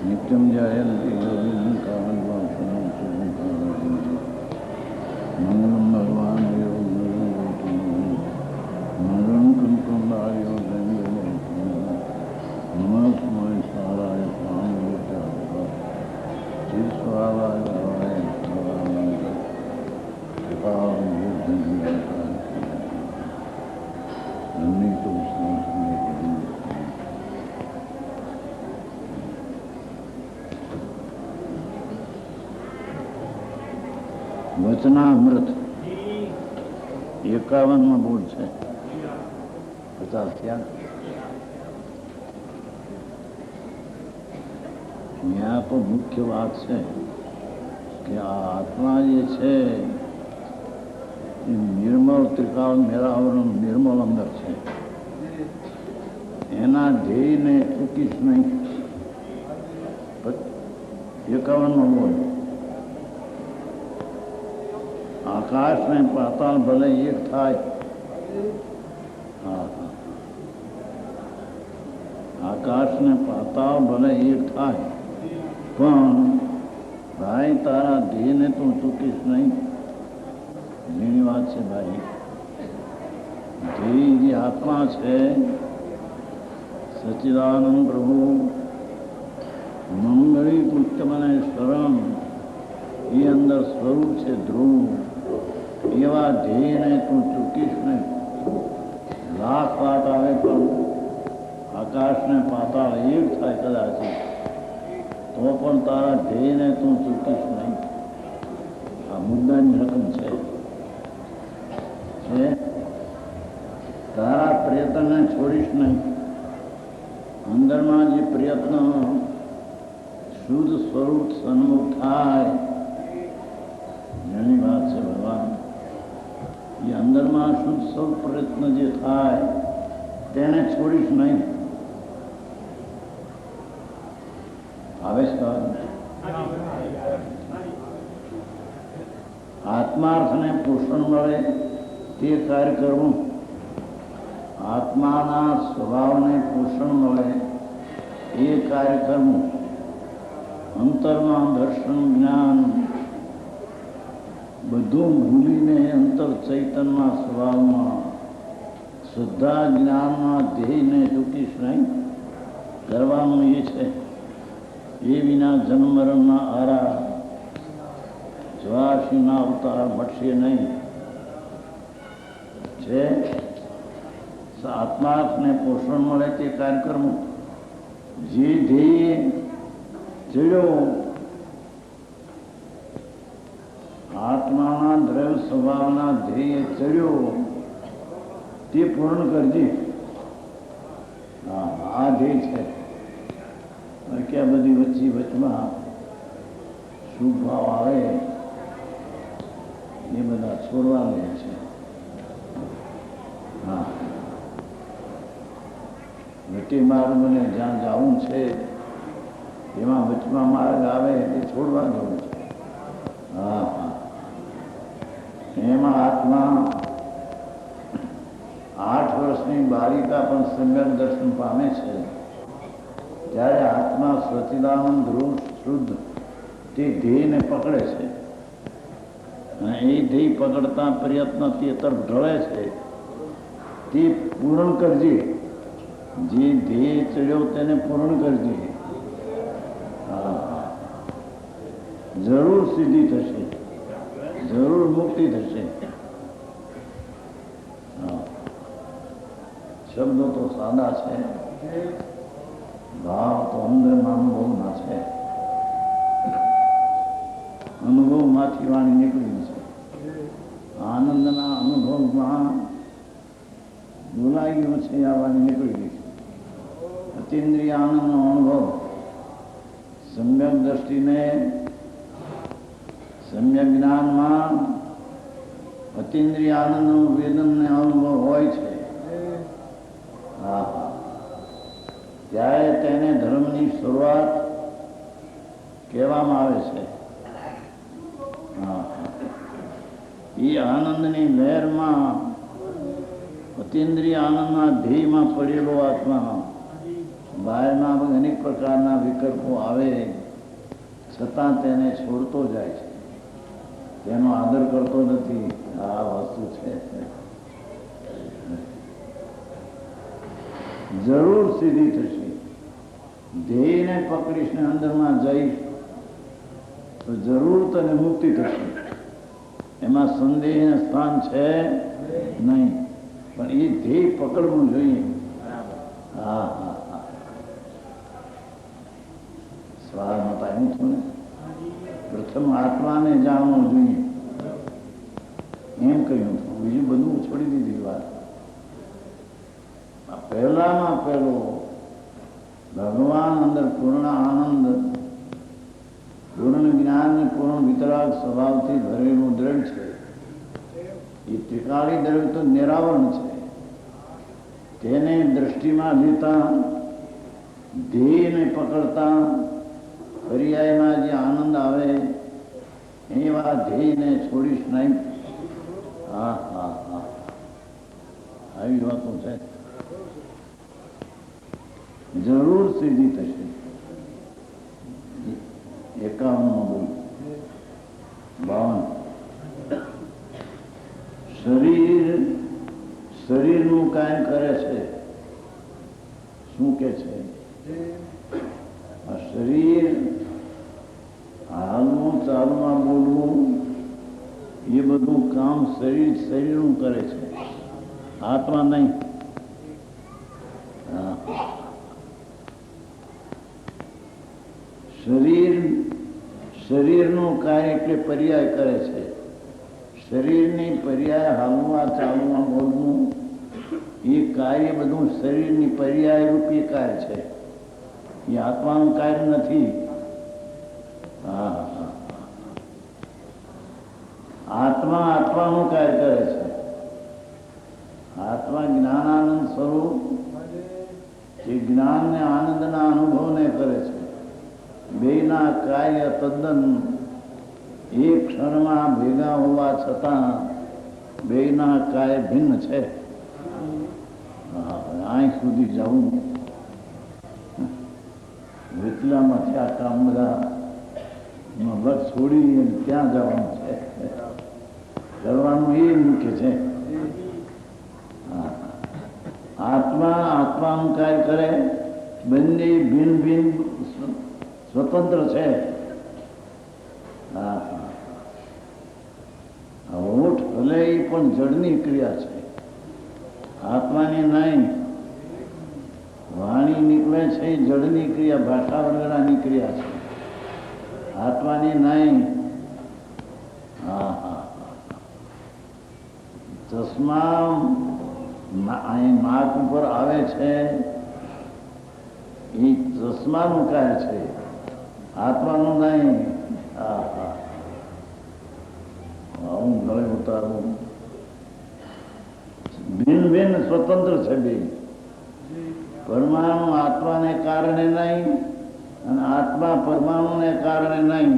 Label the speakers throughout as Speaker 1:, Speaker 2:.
Speaker 1: નિત્યમ જયંતિ ગોવિંદ કામદ્વાસનમ મંગલમ ભગવાન યોગ મંગલમ કંકુંડાયો નમસ્મય સારાય સ્વામિ વચનામૃત 51માં બોર્ડ છે 50 ત્યાં પણ મુખ્ય વાત છે કે આ આત્મા જે છે એ નિર્મળ ત્રિકાળ મેળાવરણ નિર્મળ અંદર છે. એના ધ્યેયને ચૂકીશ નહીં. 51માં બોર્ડ આકાશ ને પાતાળ ભલે એક થાય. આકાશ ને પાતાળ ભલે એક થાય પણ ભાઈ તારા ધ્યેયને તું ચૂકીશ નહીં. ઘણી વાત છે ભાઈ. ધ્યેય જે આત્મા છે સચ્ચિદાનંદ પ્રભુ મંગળી પુષ્ટમને શરણ એ અંદર સ્વરૂપ છે ધ્રુવ. એવા ધ્યેયને તું ચૂકીશ નહીં. લાખ વાત આવે પણ આકાશને પાતાળ એક થાય કદાચ તો પણ તારા ધ્યેયને તું ચૂકીશ નહીં. આ મુદ્દાની રકમ છે. તારા પ્રયત્નને છોડીશ નહીં. અંદરમાં જે પ્રયત્ન શુદ્ધ સ્વરૂપ સન્મુખ થાય ઘણી વાત છે ભગવાન. એ અંદરમાં શુદ્ધ સ્વરૂપ પ્રયત્ન જે થાય તેને છોડીશ નહીં. આવે છે આત્માર્થને પોષણ મળે તે કાર્ય કરવું. આત્માના સ્વભાવને પોષણ મળે એ કાર્ય કરવું. અંતરમાં દર્શન જ્ઞાન બધું ભૂલીને અંતર ચૈતન્યના સ્વભાવમાં શ્રદ્ધા જ્ઞાનના ધ્યેયને ચૂકીશ નહીં. કરવાનું એ છે. એ વિના જન્મ મરણના આરા 84ના અવતાર મળશે નહીં. છે આત્માર્થને પોષણ મળે તે કાર્ય કરવું. જે ધ્યેય ચડ્યો આત્માના દ્રવ્ય સ્વભાવના ધ્યેય ચડ્યો તે પૂર્ણ કરજે. આ ધ્યેય છે. કે આ બધી વચમાં શુભ ભાવ આવે એ બધા છોડવા લે છે. હા વટી માર્ગ મને જ્યાં જવું છે એમાં વચમાં માર્ગ આવે એ છોડવા જવું છે. હા હા એમાં આત્મા 8 વર્ષની બાલિકા પણ સમ્યક દર્શન પામે છે. જ્યારે આત્મા સચ્ચિદાનંદ ધ્રુવ શુદ્ધ તે ધ્યેયને પકડે છે અને એ ધ્યેય પકડતા પ્રયત્ન તે તરફ ઢળે છે. તે પૂર્ણ કરજે. જે ધ્યેય ચડ્યો તેને પૂર્ણ કરજે. જરૂર સિદ્ધિ થશે. જરૂર મુક્તિ થશે. શબ્દો તો સાદા છે, ભાવ તો અંદરના અનુભવના છે. અનુભવમાંથી વાણી નીકળી છે. આનંદના અનુભવમાં બોલાઈ ગયો છે આ વાણી નીકળી ગઈ છે. અતિન્દ્રિય આનંદનો અનુભવ સમ્યક દ્રષ્ટિને સમ્યક જ્ઞાનમાં અતિન્દ્રિય આનંદનો વેદનને અનુભવ હોય છે. હા ત્યારે તેને ધર્મની શરૂઆત કહેવામાં આવે છે. એ આનંદની લહેરમાં અતિન્દ્રિય આનંદના ધ્યેયમાં પડેલો આત્મા બહારના અનેક પ્રકારના વિકલ્પો આવે છતાં તેને છોડતો જાય છે, તેનો આદર કરતો નથી. આ વસ્તુ છે. જરૂર સીધી થશે. ધ્યેયને પકડીશ ને અંદરમાં જઈશ તો જરૂર તને મુક્તિ થશે. એમાં સંદેહ સ્થાન છે નહીં. પણ એ ધ્યેય પકડવું જોઈએ. હા હા હા. સવારમાં પાયું છું ને, પ્રથમ આત્માને જાણવું જોઈએ એમ કહ્યું હતું. બીજું બધું છોડી દીધી વાત. પહેલામાં પહેલો ભગવાન અંદર પૂર્ણ આનંદ, પૂર્ણ જ્ઞાન ને પૂર્ણ વિતરાગ સ્વભાવથી ભરેલું દ્રઢ છે. એ ત્રિકાળી દ્રવ્ય તો નિરાવરણ છે. તેને દ્રષ્ટિમાં લેતા, ધ્યેયને પકડતા પર્યાયમાં જે આનંદ આવે એવા ધ્યેયને છોડીશ નહીં. હા હા હા, આવી વાતો છે. જરૂર સીધી થશે. 51 બોલ 52. શરીરનું કામ કરે છે. શું કે છે? આ શરીર હાલનું ચાલમાં બોલવું એ બધું કામ શરીરનું કરે છે, આત્મા નહીં. શરીરનું કાર્ય એટલે પર્યાય કરે છે. શરીરની પર્યાય હાલમાં ચાલમાં બોલવું એ કાર્ય બધું શરીરની પર્યાય રૂપી કાર્ય છે. એ આત્માનું કાર્ય નથી. હા હા, આત્મા આત્માનું કાર્ય કરે છે. આત્મા જ્ઞાનાનંદ સ્વરૂપ એ જ્ઞાનને આનંદના અનુભવને કરે છે. બેના કાર્ય તદ્દન એક ક્ષણમાં ભેગા હોવા છતાં બેના કાર્ય ભિન્ન છે. અહીં સુધી જવું, વિતલામાંથી આ કામ બધા મગજ છોડી ક્યાં જવાનું છે? કરવાનું એ મુખ્ય છે. આત્મા આત્માનું કાર્ય કરે. બંને ભિન્ન ભિન્ન સ્વતંત્ર છે. હા હા, હોઠ ભલે એ પણ જળની ક્રિયા છે, આત્માની નહીં. વાણી નીકળે છે એ જળની ક્રિયા, ભાષા વગેરેની ક્રિયા છે, આત્માની નહીં. હા હા, ચશ્મા અહીં નાક ઉપર આવે છે એ ચશ્માનું કાર્ય છે, આત્માનું નહીં. હા હા, હું ગળે ઉતારું. ભિન્ન ભિન્ન સ્વતંત્ર છે બે. પરમાણુ આત્માને કારણે નહીં અને આત્મા પરમાણુને કારણે નહીં.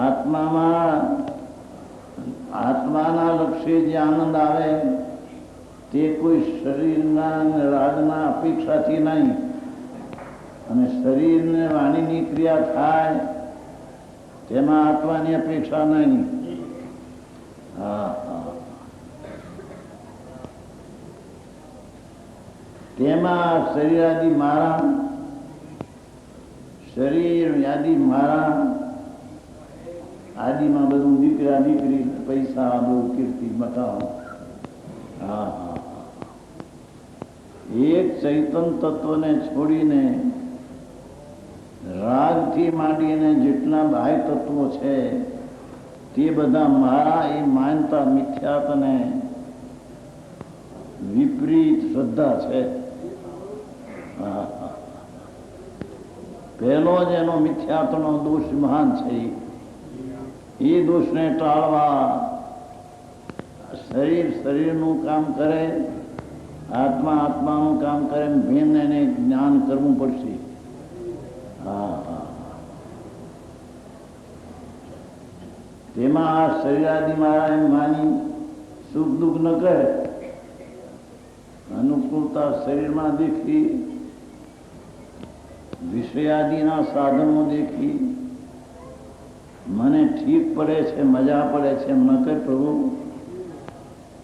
Speaker 1: આત્મામાં આત્માના લક્ષ્ય જે આનંદ આવે તે કોઈ શરીરના રાગના અપેક્ષાથી નહીં. અને શરીરને વાણીની ક્રિયા થાય તેમાં આત્માની અપેક્ષા નહીં. હા હા, તેમાં શરીર મારા, શરીર યાદી મારા, આદિમાં બધું દીકરા દીકરી, પૈસા, બધું કીર્તિ, મકાન. હા હા, એક ચૈતન તત્વને છોડીને રાગથી માંડીને જેટલા બાહ્ય તત્વો છે તે બધા મારા એ માનતા મિથ્યાત અને વિપરીત શ્રદ્ધા છે. પહેલો જ એનો મિથ્યાત્વનો દોષ મહાન છે. એ દોષને ટાળવા શરીર શરીરનું કામ કરે, આત્મા આત્માનું કામ કરે, ભિન્ન એને જ્ઞાન કરવું પડશે. હા હા, તેમાં આ શરીરાદિ મારા એમ માની સુખ દુઃખ ન કરે, અનુકૂળતા શરીરમાં દેખી વિષયાદિના સાધનો દેખી મને ઠીક પડે છે, મજા પડે છે એમ ન કહે પ્રભુ.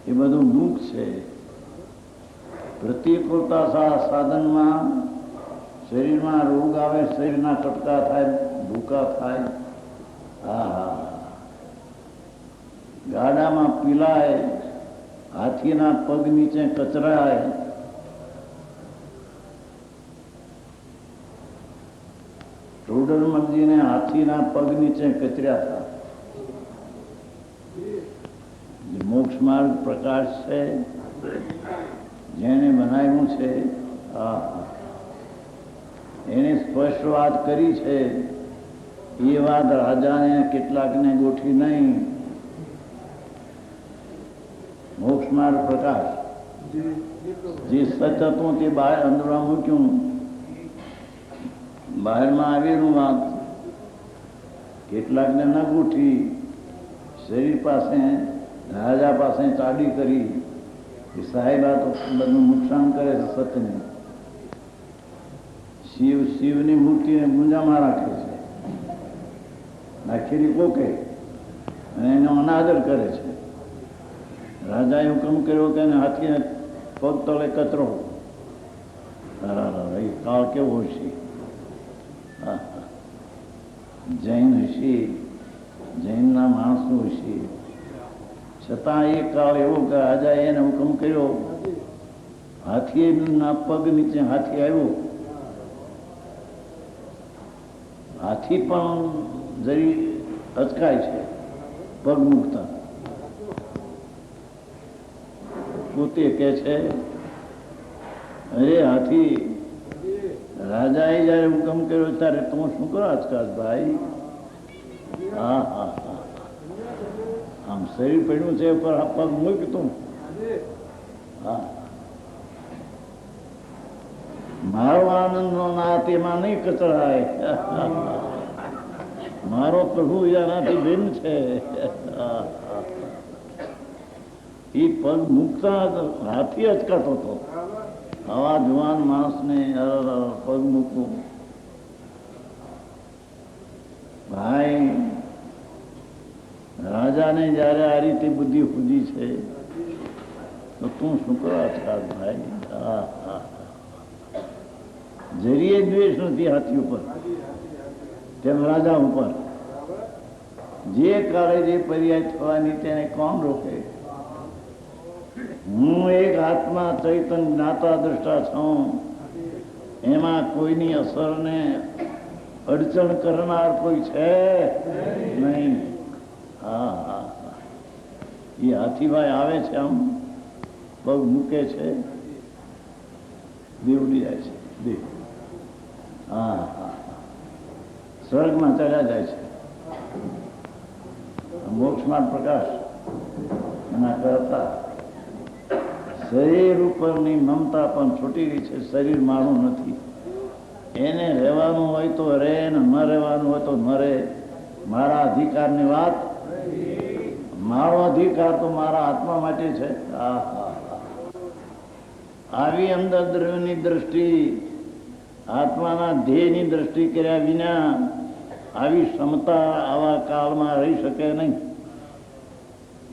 Speaker 1: એ બધું દુઃખ છે. પ્રતિકૂળતા સાધનમાં શરીરમાં રોગ આવે, શરીરના કટકા થાય, ભૂકા થાય, ગાડામાં પીલાય, હાથીના પગ નીચે કચરાય, ટોડરમલજીને હાથીના પગ નીચે કચર્યા હતા. મોક્ષ માર્ગ પ્રકાશ છે જેને બનાવ્યું છે, એને સ્પષ્ટ વાત કરી છે. એ વાત રાજાને કેટલાકને ગોઠવી નહીં. મોક્ષ માર્ગ પ્રકાશ જે સચ હતું તે બહાર અંદરમાં મૂક્યું. બહારમાં આવેલું વાત કેટલાકને ન ગોઠવી. શરીર પાસે રાજા પાસે ચાડી કરી કે સાહેબ આ તો બધું નુકસાન કરે છે સત્યને. શિવની મૂર્તિને ગુંજામાં રાખે છે, નાખેલી પોકે અને એનો અનાદર કરે છે. રાજાએ હુકમ કર્યો કે હાથીને પગ તળે કચરો. એ કાળ કેવો હશે! જૈન હશે, જૈનના માણસો હશે, છતાં એ કાળ એવો કે રાજાએ એને હુકમ કર્યો. હાથીના પગ નીચે હાથી આવ્યો. હાથી પણ જરી અચકાય છે પગ મૂકતા. પોતે કે છે, અરે હાથી, રાજાએ જયારે હુકમ કર્યો ત્યારે તું શું કરો અચકાશ ભાઈ? આમ શરીર પડ્યું છે પર પગ મૂક તું. મારો આનંદનો નાથ એમાં નહીં કચરાય. મારો પ્રભુ એનાથી ભિન્ન છે. એ પગ મૂકતા હાથી અચકાતો હતો. આવા જુવાન માણસને પગ મૂકવું, ભાઈ રાજાને જયારે આ રીતે બુદ્ધિ ખુદી છે તો તું શું કરો અચકાશ ભાઈ? જરીએ દ્વેષ નથી હાથી ઉપર, તેમ રાજા ઉપર. જે કાળે જે પર્યાય થવાની તેને કોણ રોકે? હું એક આત્મા ચૈતન્ય જ્ઞાતા દ્રષ્ટા છું. એમાં કોઈની અસરને અડચણ કરનાર કોઈ છે નહીં. એ હાથીભાઈ આવે છે, આમ પગ મૂકે છે, બેવડી જાય છે. બે સ્વર્ગમાં ચડ્યા જાય છે. મોક્ષમાં પ્રકાશ એના કરતા શરીર ઉપરની મમતા પણ છૂટી ગઈ છે. શરીર મારું નથી. એને રહેવાનું હોય તો રહે, ને ન રહેવાનું હોય તો ન રહે. મારા અધિકારની વાત, મારો અધિકાર તો મારા આત્મા માટે છે. આવી અંદર દ્રવ્યની દ્રષ્ટિ, આત્માના ધ્યેયની દ્રષ્ટિ કર્યા વિના આવી ક્ષમતા આવા કાળમાં રહી શકે નહીં.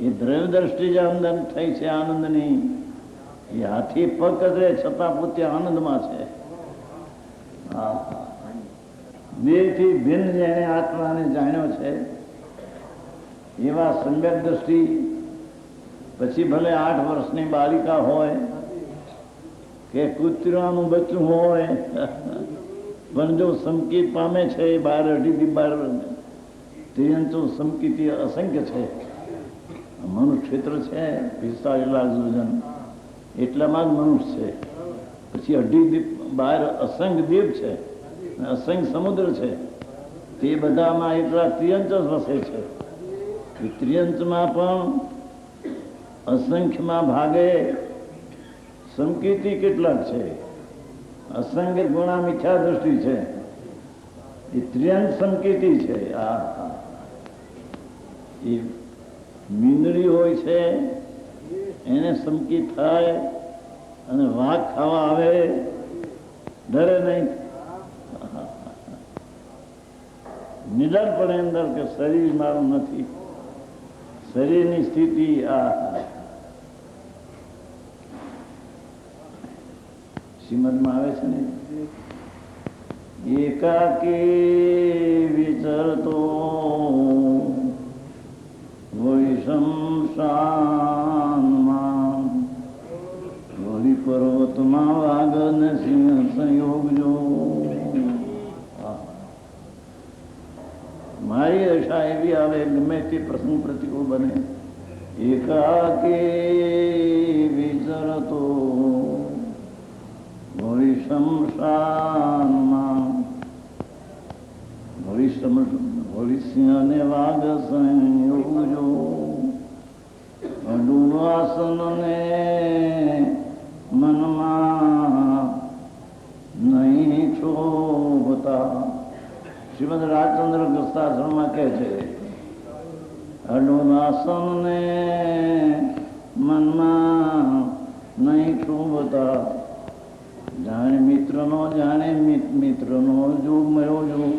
Speaker 1: એ દ્રવ્ય દ્રષ્ટિ જે અંદર થઈ છે આનંદની, એ હાથી પગ કરે છતાં પોતે આનંદમાં છે. દેહથી ભિન્ન જેને આત્માને જાણ્યો છે એવા સમ્યક દ્રષ્ટિ. પછી ભલે 8 વર્ષની બાલિકા હોય કે કૂતરાનું બચ્ચું હોય, પણ જો સંકેત પામે છે એ 12-12 ત્રિયંચો સંકેતી અસંખ્ય છે. મનુષ્ય ક્ષેત્ર છે 45 લાખ યોજન, એટલામાં જ મનુષ્ય છે. પછી 12 અસંખ્ય દ્વીપ છે, અસંખ્ય સમુદ્ર છે. તે બધામાં એટલા ત્રિયંચ જ વસે છે. એ ત્રિયંચમાં પણ અસંખ્યમાં ભાગે સંકેતી કેટલાક છે. અસંખ્ય ગુણા મિથ્યા દ્રષ્ટિ છે. એ ત્રિયંચ સંકેતી છે. એ મીંદડી હોય છે એને સંકેત થાય, અને વાઘ ખાવા આવે ડરે નહીં. નિડરપણે અંદર કે શરીર મારું નથી, શરીરની સ્થિતિ આ શ્રીમદમાં આવે છે ને, એકાકી વિચરતો વળી શમશાનમાં, વળી પર્વતમાં વાઘ ને સિંહ સંયોગ જો. મારી આશા એવી આવે ગમે તે પ્રસંગ પ્રતિકૂળ બને, એકાકી વિચરતો વળી શમશાનમાં, વળી સિંહ ને વાઘ સંયોગ જો. અડું આસન ને મનમાં નહીં શોભતા. શ્રીમદ રાજચંદ્ર ગ્રસ્તાશ્રમમાં કહે છે, અડું આસન ને મનમાં નહીં શોભતા. જાણે મિત્રનો જોગ મળ્યો જોગ,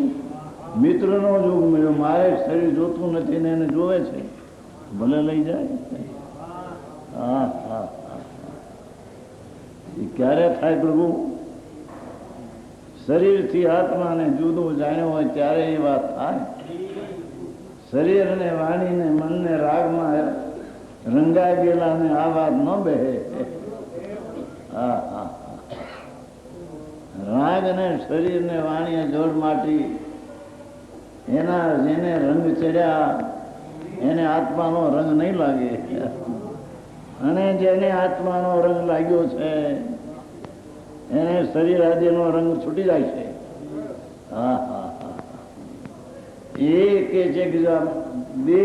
Speaker 1: મિત્રનો જોગ મળ્યો. મારે શરીર જોતું નથી ને એને જોવે છે, ભલે લઈ જાય. હા હા એ ક્યારે થાય પ્રભુ? શરીરથી આત્માને જુદું જાણ્યું હોય ત્યારે એ વાત થાય. શરીરને વાણીને મનને રાગમાં રંગાઈ ગયેલા ને આ વાત ન બેહે. હા હા રાગ ને શરીર ને વાણી જોડ માટી એના જેને રંગ ચડ્યા એને આત્માનો રંગ નહીં લાગે, અને જેને આત્માનો રંગ લાગ્યો છે એને શરીર આદિનો રંગ છૂટી જાય છે. હા હા હા એ કે છે કે બે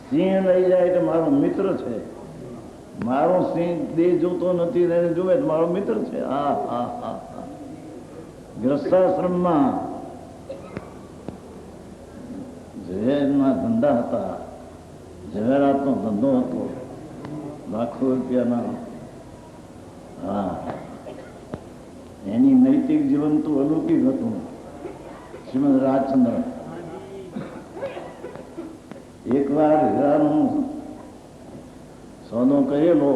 Speaker 1: સિંહ લઈ જાય તો મારો મિત્ર છે, મારો સિંહ દેહ જોતો નથી એને જોવે તો મારો મિત્ર છે. હા હા હા હા ગ્રસ્તાશ્રમમાં ઝવેરના ધંધા હતા, ઝવેરાતનો ધંધો હતો, લાખો રૂપિયાના. હા એની નૈતિક જીવન તો અલૌકિક હતું. શ્રીમદ રાજચંદ્ર એકવાર હીરાનો સોદો કરેલો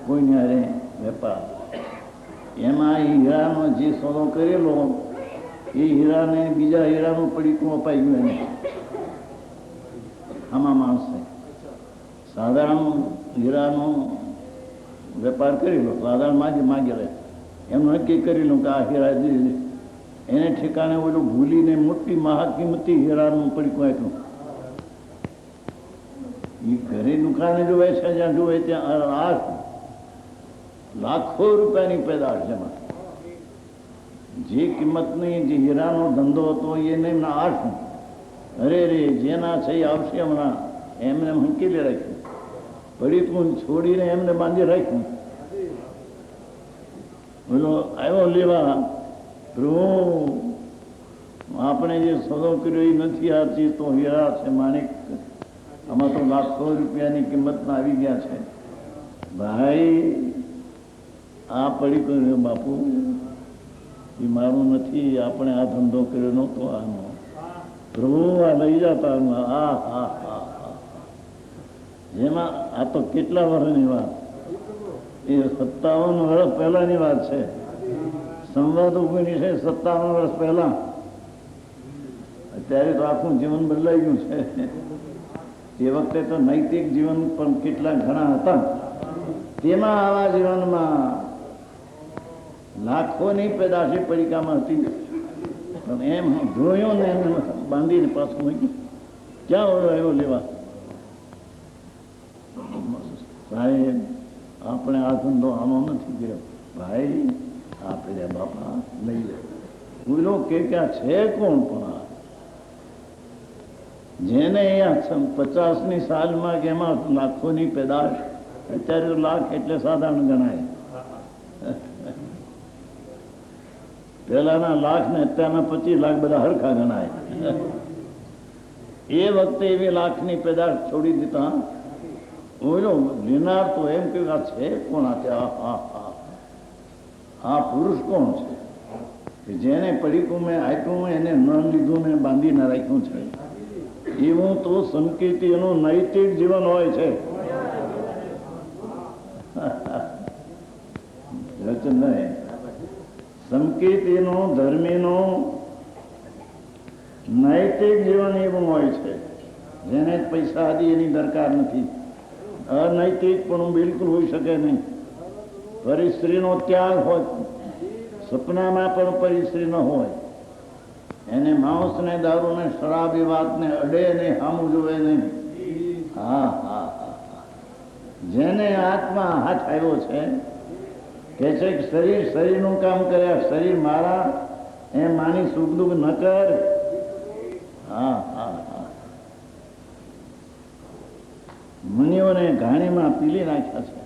Speaker 1: કોઈને હારે વેપાર, એમાં એ હીરાનો જે સોદો કરેલો એ હીરાને બીજા હીરાનું પડીકું અપાઈ ગયું એને. આમાં માણસે સાધારણ હીરાનો વેપાર કરેલો, સાધારણ માગી લે, એમનું નક્કી કરેલું કે આ હીરા દીધી, એને ઠેકાણે ઓલું ભૂલીને મોટી મહાકિંમતી હીરાનું પડીકું આપ્યું. એ ઘરે દુકાને જોવે છે, જ્યાં જોવે ત્યાં આ લાખો રૂપિયાની પેદાશ છે. જે કિંમતની જે હીરાનો ધંધો હતો એને એમના આઠ, અરે રે જેના છે એ આવશે હમણાં, એમને હંકેલી રાખ્યું, પડીકું છોડીને એમને બાંધી રાખ્યું. બોલો આવ્યો લેવા, પ્રભુ આપણે જે સોદો કર્યો એ નથી, આ ચીજ તો હીરા છે માણેક, આમાં તો લાખો રૂપિયાની કિંમતના આવી ગયા છે. ભાઈ આ પડીકું બાપુ એ મારું નથી, આપણે આ ધંધો કર્યો નહોતો આનો, પ્રભુ આ લઈ જતા. હા હા હા હા જેમાં આ તો કેટલા વર્ષની વાત, એ 57 વર્ષ પહેલાની વાત છે. સંવાદ 57 વર્ષ પહેલા. અત્યારે તો આખું જીવન બદલાઈ ગયું છે. એ વખતે તો નૈતિક જીવન પણ કેટલા ઘણા હતા. તેમાં આવા જીવનમાં લાખોની પેદાશી પડીકામાં હતી, પણ એમ જોયો ને એમ બાંધીને પાછું મૂકી ક્યાં ઓળો આવ્યો લેવા. સાહેબ આપણે આ ધંધો આનો નથી કર્યો. ભાઈ આપણે બાપા લઈ લે. બોલો કે ક્યાં છે કોણ? પણ જેને અહીંયા 50ની સાલમાં કે એમાં લાખોની પેદાશ, અત્યારે તો લાખ એટલે સાધારણ ગણાય. પહેલાના લાખ ને અત્યારના 25 લાખ બધા હરખા ગણાય. એ વખતે એવી લાખની પેદાશ છોડી દીધા. બોલો લેનાર તો એમ કે આ છે કોણ? આ પુરુષ કોણ છે? કે જેને પડીકું મેં આપ્યું એને ન લીધું ને બાંધીને રાખ્યું છે, એવું તો સંકેતીનું નૈતિક જીવન હોય છે. સંકેતીનું ધર્મીનું નૈતિક જીવન એવું હોય છે જેને પૈસા આદિ એની દરકાર નથી. અનૈતિક પણ બિલકુલ હોઈ શકે નહીં. પરિસ્ત્રીનો ત્યાગ હોય, સપનામાં પણ પરિસ્ત્રી ન હોય, એને માંસ ને દારૂ ને શરાબ એ વાતને અડે ને સામું જોવે નહીં. હા હા હા, જેને આત્મા હાથ આવ્યો છે કે છે કે શરીર શરીરનું કામ કર્યા, શરીર મારા એમ માની સુખ દુઃખ ન કર. હા હા હા, મુનિઓને ઘાણીમાં પીલી નાખ્યા છે.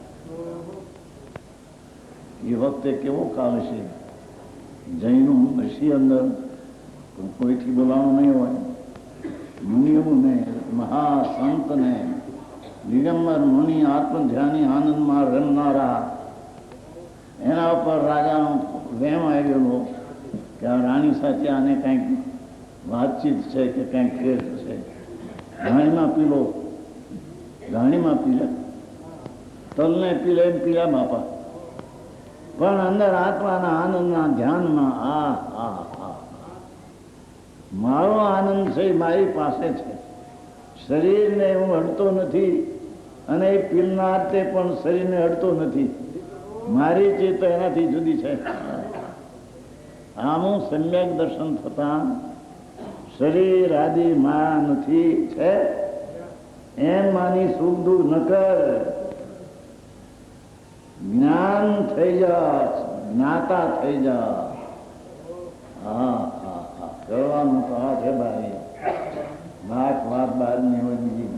Speaker 1: એ વખતે કેવો કાળ છે, જૈનું હસી અંદર કોઈથી બોલાવાનું નહીં હોય. મુનિઓને, મહાસંતને, દિગંબર મુનિ આત્મધ્યાની આનંદમાં રમનારા, એના ઉપર રાજાનો વહેમ આવેલો કે આ રાણી સાથે આને કંઈક વાતચીત છે કે કંઈક કેસ છે. ઘાણીમાં પીલો, ઘાણીમાં પીલે, તલને પીલે એમ પીલા બાપા, પણ અંદર આત્માના આનંદના ધ્યાનમાં આ આ આ મારો આનંદ છે, મારી પાસે છે. શરીરને હું અડતો નથી અને એ પીલનાર તે પણ શરીરને અડતો નથી. મારી ચેત એનાથી જુદી છે. આમું સમ્યક દર્શન થતા શરીર આદિ માં નથી છે એમ માની સુખ દુઃખ ન કર. જ્ઞાન થઈ જા, જ્ઞાતા થઈ જા. હા હા હા, કરવાનું તો આ છે ભાઈ. વાત વાત બહારની હોય બીજી,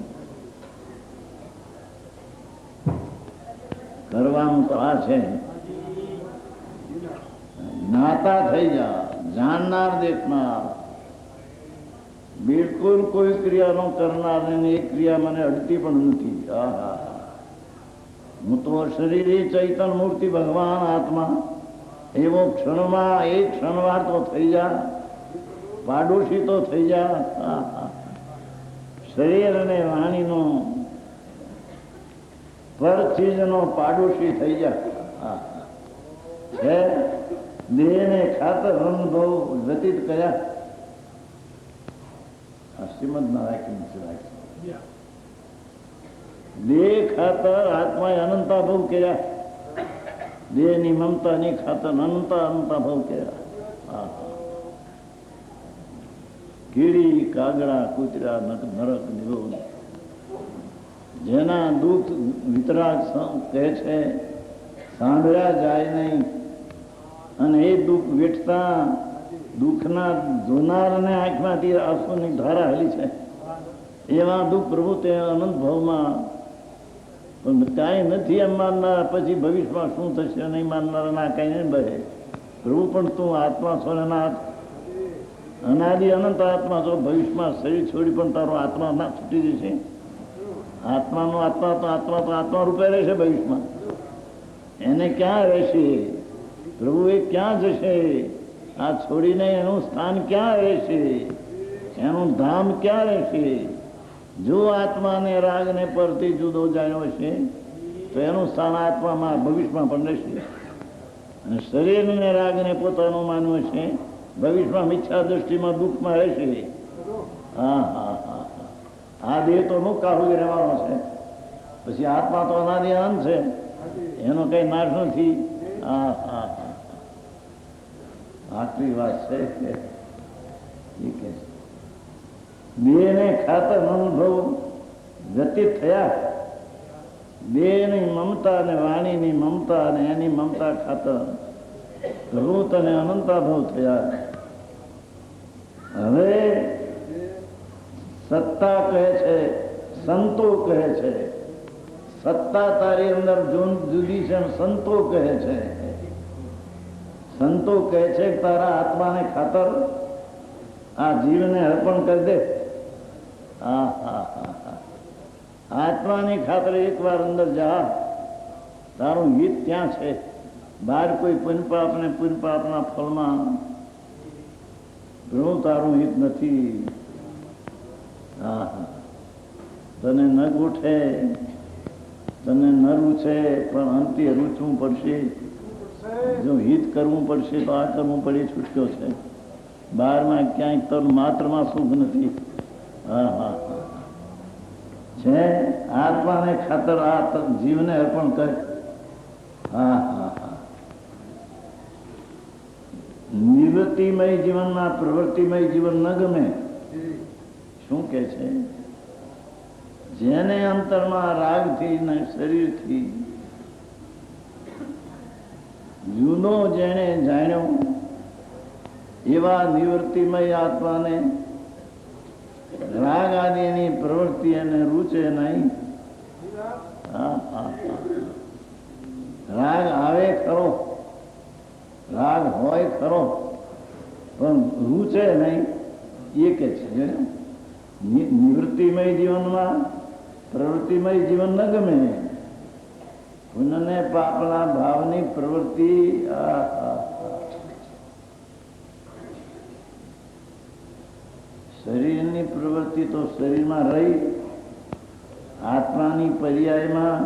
Speaker 1: કરવાનું તો આ છે. જ્ઞાતા થઈ જા, જાણનાર દેખનાર. બિલકુલ કોઈ ક્રિયાનો કરનાર ને એ ક્રિયા મને અડતી પણ નથી. હા હા, હું તો શરીર ચૈતન મૂર્તિ ભગવાન આત્મા, એવો ક્ષણમાં એક ક્ષણવાર તો થઈ જા, પાડોશી તો થઈ જા. શરીર અને વાણીનો પર ચીજનો પાડોશી થઈ જા. છે દેહને ખાતર અનુભવ વ્યતીત કર્યા. શ્રીમદ નારાયણ રાખી દેહ ખાતર આત્માએ અનંતા ભવ કર્યા. દેહની મમતાની ખાતર અનંતા અનંતા ભવ કર્યા. કીડી કાગડા કૂતરા નરક નિરોધ, જેના દુઃખ વિતરાગ કહે છે સાંભળ્યા જાય નહીં, અને એ દુઃખ વેઠતા દુઃખના જોનારને આંખમાંથી આંસુની ધારા હલી છે. એવા દુઃખ પ્રભુ તે અનંત ભાવમાં પણ કાંઈ નથી એમ માનનાર, પછી ભવિષ્યમાં શું થશે નહીં માનનારા ના કાંઈ નહીં બહે. પ્રભુ પણ તું આત્મા છો ને ના અનાદિ અનંત આત્મા છો. ભવિષ્યમાં શરીર છોડી પણ તારો આત્મા ના છૂટી જશે. આત્માનો આત્મા તો આત્મા રૂપે રહેશે ભવિષ્યમાં. એને ક્યાં રહેશે પ્રભુ? એ ક્યાં જશે? આ છોડીને એનું સ્થાન ક્યાં રહેશે? એનું ધામ ક્યાં રહેશે? જો આત્માને રાગને પરથી જુદો જાણ્યો છે તો એનું સ્થાન આત્મામાં ભવિષ્યમાં પણ રહેશે. અને શરીરને રાગને પોતાનું માનવું છે, ભવિષ્યમાં મિથ્યા દ્રષ્ટિમાં દુઃખમાં રહેશે. હા હા હા, આ દેહ તો મુકાહું રહેવાનો છે. પછી આત્મા તો અનાદિ અનંત છે, એનો કઈ નાશ નથી. હા હા હા, આટલી વાત છે. દેહને ખાતર અનુભવ વ્યતીત થયા. દેહની મમતા અને વાણીની મમતા અને એની મમતા ખાતર રૂત અને અનંતા ભાવ થયા. હવે સત્તા કહે છે, સંતો કહે છે. સત્તા તારી અંદર જુદી છે, સંતો કહે છે. સંતો કહે છે કે તારા આત્માને ખાતર આ જીવને અર્પણ કરી દે. હા હા હા હા, આત્માની ખાતર એકવાર અંદર જા, તારું હિત ત્યાં છે. બહાર કોઈ પુણ્યપાપ ને પુણ્યપાપના ફળમાં પ્રભુ તારું હિત નથી. હા હા, તને ન ગોઠે, તને ન રૂચે, પણ અંતે રૂચવું પડશે. જો હિત કરવું પડશે તો આ કરવું પડે, છૂટક્યો છે. બહારમાં ક્યાંય તન માત્રમાં સુખ નથી. હા હા છે, આત્માને ખાતર આ જીવને અર્પણ કરે. હા હા હા, નિવૃત્તિમય જીવનમાં પ્રવૃત્તિમય જીવન ન ગમે. શું કે છે? જેને અંતરમાં રાગથી ને શરીરથી જૂનો જેણે જાણ્યો એવા નિવૃત્તિમય આત્માને રાગ આદિની પ્રવૃત્તિ એને રૂચે નહીં. રાગ આવે ખરો, રાગ હોય ખરો, પણ રૂચે નહીં. એ કે છે નિવૃત્તિમય જીવનમાં પ્રવૃત્તિમય જીવન ન ગમે. પુણ્યને પાપના ભાવની પ્રવૃત્તિ શરીરની પ્રવૃત્તિ તો શરીરમાં રહી, આત્માની પર્યાયમાં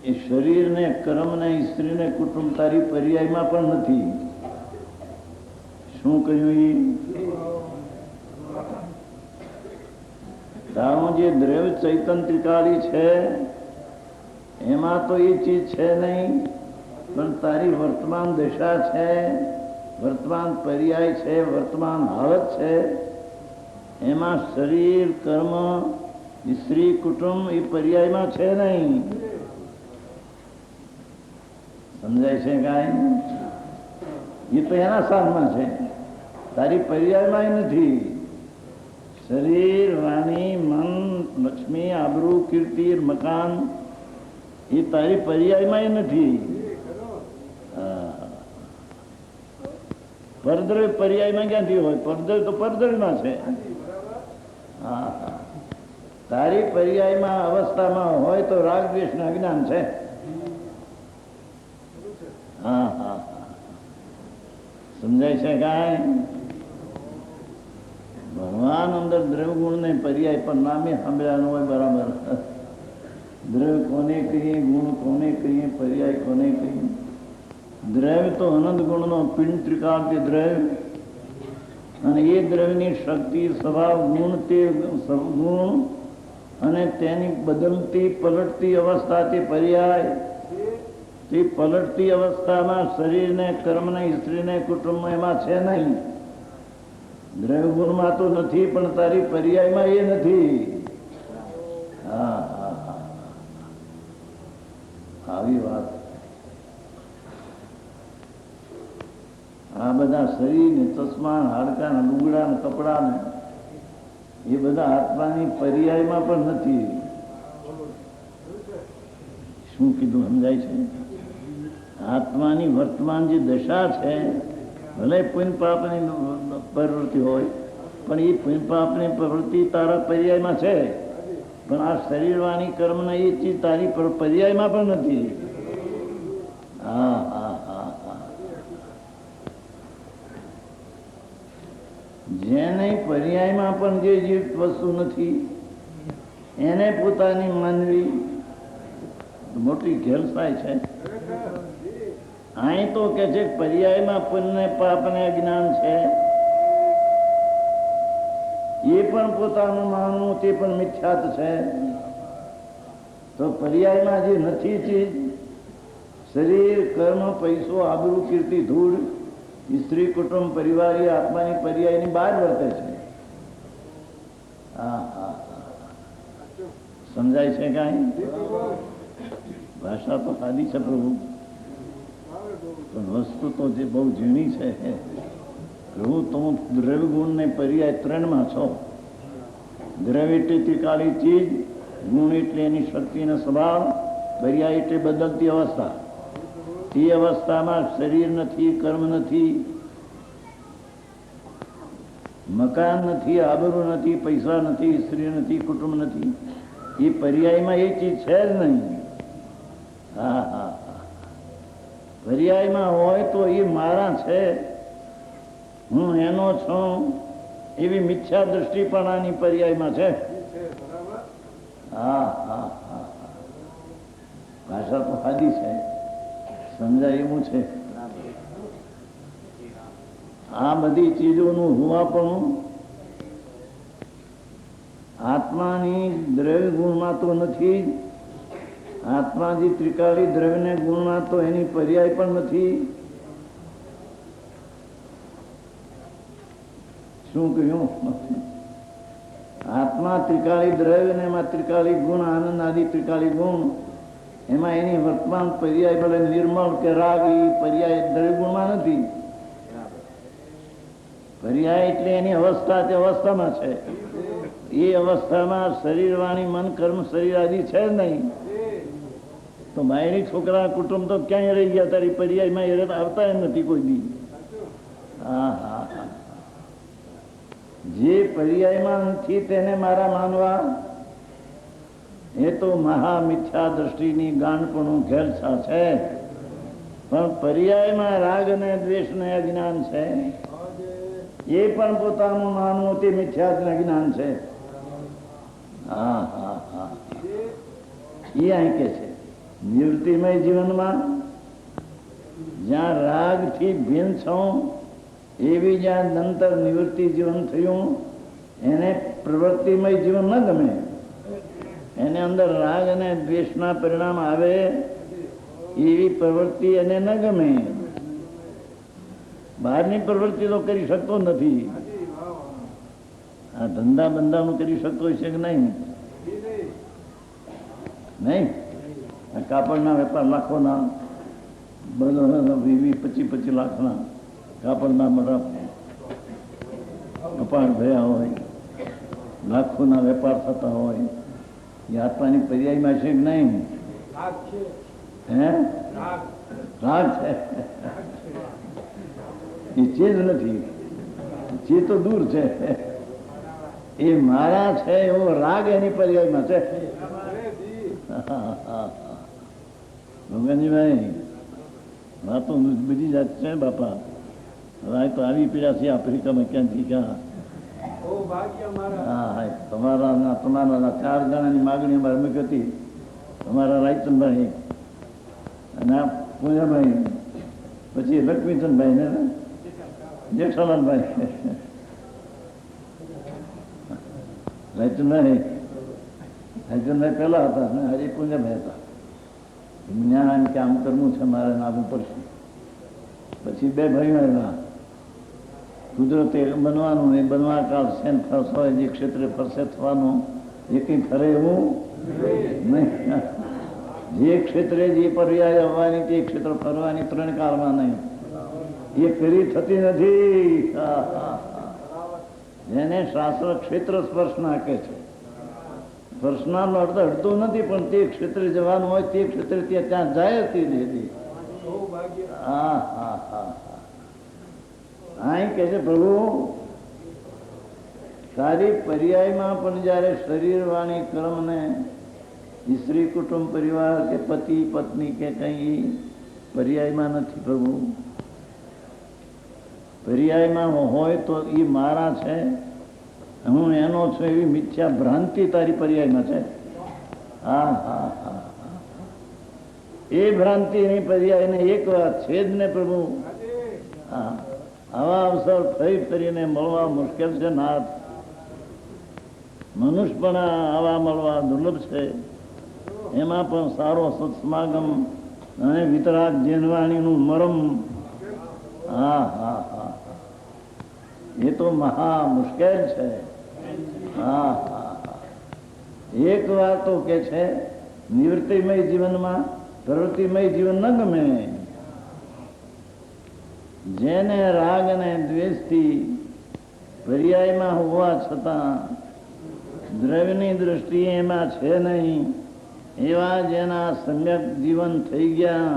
Speaker 1: એ શરીરને કર્મને સ્ત્રીને કુટુંબ તારી પર્યાયમાં પણ નથી. શું કહ્યું? તારું જે દ્રવ્ય ચૈતન ત્રિકાળી છે એમાં તો એ ચીજ છે નહીં, પણ તારી વર્તમાન દશા છે, વર્તમાન પર્યાય છે, વર્તમાન હાલત છે, એમાં શરીર કર્મ સ્ત્રી કુટુંબ એ પર્યાયમાં છે નહીં. સમજાય છે કાંઈ? એ તો એના સાધમાં છે, તારી પર્યાયમાં નથી. શરીર, વાણી, મન, લક્ષ્મી, આબરૂ, કીર્તિ, મકાન એ તારી પર્યાયમાં નથી. પરદ્રવ્ય પર્યાયમાં ક્યાંથી હોય? પરદ્રવ્ય તો પરદ્રવ્યમાં છે. હા, તારી પર્યાયમાં અવસ્થામાં હોય તો રાગ દ્વેષ ને અજ્ઞાન છે. હા હા, સમજાય છે કાંઈ? ભગવાન અંદર દ્રવ્ય ગુણ ને પર્યાય પણ નામે સાંભળ્યા હોય બરાબર. દ્રવ્ય કોને કહીએ, ગુણ કોને કહીએ, પર્યાય કોને કહીએ? દ્રવ્ય તો અનંત ગુણનો પિંડ ત્રિકાળ દ્રવ્ય, અને એ દ્રવ્યની શક્તિ સ્વભાવ ગુણ તે ગુણ અને તેની બદલતી પલટતી અવસ્થા તે પર્યાય. તે પલટતી અવસ્થામાં શરીરને કર્મને સ્ત્રીને કુટુંબ એમાં છે નહીં. દ્રવ્ય ગુણમાં તો નથી, પણ તારી પર્યાયમાં એ નથી. હા હા હા, આવી વાત. આ બધા શરીર ને ચશ્મા, હાડકા ને લુગડા ને કપડા ને એ બધા આત્માની પર્યાયમાં પણ નથી. શું કીધું? સમજાય છે? આત્માની વર્તમાન જે દશા છે, ભલે પુણ્ય પાપની પ્રવૃત્તિ હોય, પણ એ પુણ્ય પાપની પ્રવૃત્તિ તારા પર્યાયમાં છે, પણ આ શરીરવાણી કર્મના એ ચીજ તારી પર્યાયમાં પણ નથી. હા હા હા હા, જેને પર્યાયમાં પણ જે વસ્તુ નથી એને પોતાની માનવી મોટી ઘેલસાય છે. અહીં તો કે છે પર્યાયમાં પુણ્ય પાપને અજ્ઞાન છે, એ પણ પોતાનું માનવું તે પણ મિથ્યાત છે. તો પર્યાયમાં જે નથી ચીજ, શરીર, કર્મ, પૈસો, આબરૂ, કીર્તિ, ધૂળ, સ્ત્રી, કુટુંબ, પરિવાર એ આત્માની પર્યાયની બહાર વર્તે છે. હા હા, સમજાય છે કાંઈ? ભાષા તો સાદી છે પ્રભુ, પણ વસ્તુ તો જે બહુ ઝીણી છે. પ્રભુ તમે દ્રવ્ય ગુણ ને પર્યાય ત્રણમાં છો. દ્રવ્ય એટલે ત્રિકાળી ચીજ, ગુણ એટલે એની શક્તિનો સ્વભાવ, પર્યાય એટલે બદલતી અવસ્થા. તે અવસ્થામાં શરીર નથી, કર્મ નથી, મકાન નથી, આબરૂ નથી, પૈસા નથી, સ્ત્રી નથી, કુટુંબ નથી. એ પર્યાયમાં એ ચીજ છે જ નહીં. હા હા, પર્યાયમાં હોય તો એ મારા છે, હું એનો છું એવી મિથ્યા દૃષ્ટિ પણ આની પર્યાયમાં છે. હા હા હા, ભાષા તો સાદી છે, સમજાય એવું છે. આ બધી ચીજોનું હુવાપણું આત્માની દ્રવ્ય ગુણમાં તો નથી. આત્માજી ત્રિકાળી દ્રવ્યને ગુણમાં તો એની પર્યાય પણ નથી. શું કહ્યું? આત્મા ત્રિકાળી દ્રવ્ય ને એમાં ત્રિકાળી ગુણ, આનંદ આદિ ત્રિકાળી ગુણ, એમાં એની વર્તમાન પર્યાય ભલે નિર્મળ કે રાગ એ પર્યાય દ્રવ્ય ગુણમાં નથી. પર્યાય એટલે એની અવસ્થા તે અવસ્થામાં છે. એ અવસ્થામાં શરીર, વાણી, મન, કર્મ, શરીર આદિ છે જ નહીં. તો બાયરી છોકરા કુટુંબ તો ક્યાંય રહી ગયા, તારી પર્યાયમાં આવતા એમ નથી કોઈ દી. હા હા હા, જે પર્યાયમાં નથી તેને મારા માનવા એ તો મહામિથ્યા દ્રષ્ટિની ગાંઠપણું ઘેરછા છે. પણ પર્યાયમાં રાગ અને દ્વેષ ને અજ્ઞાન છે, એ પણ પોતાનું માનવું તે મિથ્યા જ્ઞાન છે. હા હા હા, એ અહીં કે છે નિવૃત્તિમય જીવનમાં જ્યાં રાગથી ભિન્ન છું એવી જ્યાં નંતર નિવૃત્તિ જીવન થયું એને પ્રવૃત્તિમય જીવન ન ગમે. એને અંદર રાગ અને દ્વેષના પરિણામ આવે એવી પ્રવૃત્તિ એને ન ગમે. બહારની પ્રવૃત્તિ તો કરી શકતો નથી. આ ધંધા બંધાનું કરી શકતો છે કે નહીં? નહીં. કાપડના વેપાર લાખોના, 20-25 લાખના કાપડના બધા કપાળ ભર્યા હોય, લાખોના વેપાર થતા હોય, એ આત્માની પર્યાયમાં છે કે નહીં? હે, રાગ છે. એ ચીજ નથી, ચીજ તો દૂર છે. એ મારા છે એવો રાગ એની પર્યાયમાં છે. ભગવાનજીભાઈ, વાતો બધી જાત છે બાપા. હવે તો આવી પીડા છે આફ્રિકામાં ક્યાંથી ક્યાં. હા હા, તમારા 4 જણાની માગણી અમારે મૂકી હતી. તમારા રાયચંદભાઈ અને આ પૂજાભાઈ, પછી લક્ષ્મીચંદભાઈ ને જેઠાલાલભાઈ. રાયચંદભાઈ પહેલા હતા ને હજી પૂજાભાઈ હતા. જ્ઞાન કે આમ કરવું છે મારે નાવું પડશે. પછી 2 ભાઈઓ આવ્યા. કુદરતે બનવાનું એ બનવા કાળ સેન ફરસ હોય, જે ક્ષેત્રે ફરશે થવાનું, એ કંઈ ફરે એવું નહીં. જે ક્ષેત્રે જે પર્યાય આવવાની તે ક્ષેત્ર ફરવાની 3 કાળમાં નહીં. એ ફેરી થતી નથી. જેને શાસ્ત્ર ક્ષેત્ર સ્પર્શના કહે છે. સ્પર્શનાનો અર્થ અડતો નથી, પણ તે ક્ષેત્રે જવાનું હોય તે ક્ષેત્રે ત્યાં જાય હતી નથી. હા હા હા, અહીં કે છે પ્રભુ સારી પર્યાયમાં પણ જયારે શરીર, વાણી, કર્મને સ્ત્રી, કુટુંબ, પરિવાર કે પતિ પત્ની કે કઈ પર્યાયમાં નથી. પ્રભુ પર્યાયમાં હોય તો એ મારા છે, હું એનો છું એવી મિથ્યા ભ્રાંતિ તારી પર્યાયમાં છે. હા હા હા, એ ભ્રાંતિ એની પર્યાયને એક વાત છે જ ને પ્રભુ. હા, આવા અવસર ફરી ફરીને મળવા મુશ્કેલ છે નાથ. મનુષ્ય પણ આવા મળવા દુર્લભ છે. એમાં પણ સારો સત્સમાગમ અને વિતરાગ જેનવાણીનું મરમ. હા હા હા, એ તો મહા મુશ્કેલ છે. હા હા હા, એક વાર તો કે છે નિવૃત્તિમય જીવનમાં પ્રવૃત્તિમય જીવન ન ગમે. જેને રાગ અને દ્વેષથી પર્યાયમાં હોવા છતાં દ્રવ્યની દ્રષ્ટિએ એમાં છે નહીં, એવા જેના સમ્યક જીવન થઈ ગયા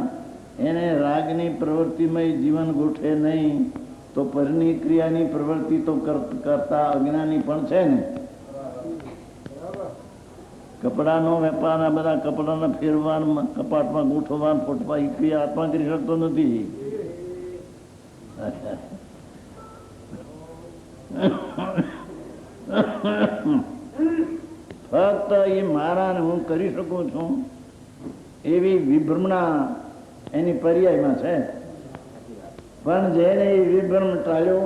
Speaker 1: એને રાગની પ્રવૃત્તિમય જીવન ગોઠે નહીં, તો પરની ક્રિયાની પ્રવૃત્તિ તો કરતા અજ્ઞાની પણ છે ને. કપડાનો વેપાર, આ બધા કપડાને ફેરવા, કપાટમાં ગોઠવવા, ફોટવા, એ ક્રિયા આત્મા કરી શકતો નથી. ફક્ત એ મારાને હું કરી શકું છું એવી વિભ્રમણા એની પર્યાયમાં છે. પણ જેને એ વિભ્રમ ટાળ્યો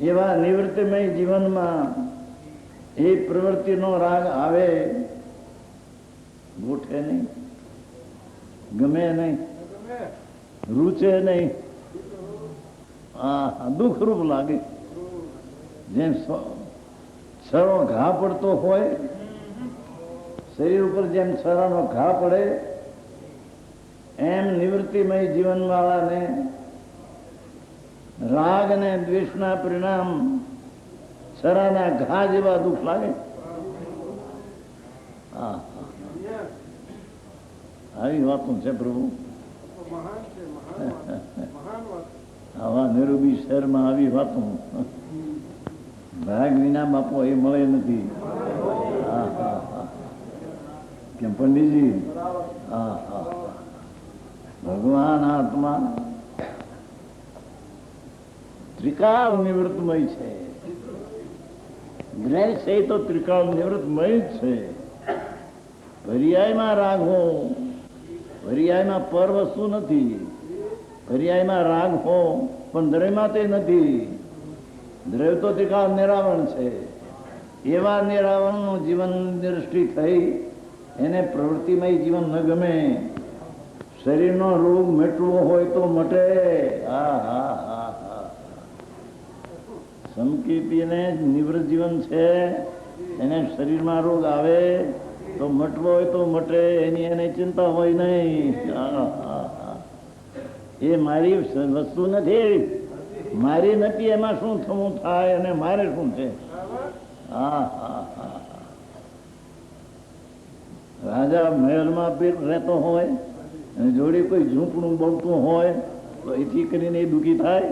Speaker 1: એવા નિવૃત્તિમય જીવનમાં એ પ્રવૃત્તિનો રાગ આવે, ગોઠે નહીં, ગમે નહીં, રૂચે નહીં, દુઃખરૂપ લાગે. જેમ સરો ઘા પડતો હોય, શરીર ઉપર જેમ સરાનો ઘા પડે, એમ નિવૃત્તિમય જીવન વાળાને રાગ અને દ્વેષના પરિણામ સરાના ઘા જેવા દુઃખ લાગે. આવી વાતો છે પ્રભુ. આવા નિરૂબી શહેરમાં આવી વાતો ભાગ વિના બાપો એ મળે નથી. કેમ પંડિતજી? ભગવાન આત્મા ત્રિકાળ નિવૃત્તમય છે. ગ્રહ છે તો ત્રિકાળ નિવૃત્તમય જ છે. પર્યાયમાં રાગ હો, પર્યાયમાં પર વસ્તુ નથી. પર્યાયમાં રાગ હો પણ દ્રવ્યમાં તે નથી. દ્રવ્ય તો ત્રિકાળ નિરાવરણ છે. એવા નિરાવરણનું જીવન દ્રષ્ટિ થઈ એને પ્રવૃત્તિમય જીવન ન ગમે. શરીરનો રોગ મટવો હોય તો મટે. સમકીર્તિને નિવૃત્ત જીવન છે, એને શરીરમાં રોગ આવે તો મટવો હોય તો મટે, એની એને ચિંતા હોય નહીં. એ મારી વસ્તુ નથી, મારી નથી. એમાં શું થવું થાય અને મારે શું છે? રાજા મહેલમાં રહેતો હોય અને જોડે કોઈ ઝૂંપડું બોલતું હોય તો એથી કરીને એ દુઃખી થાય.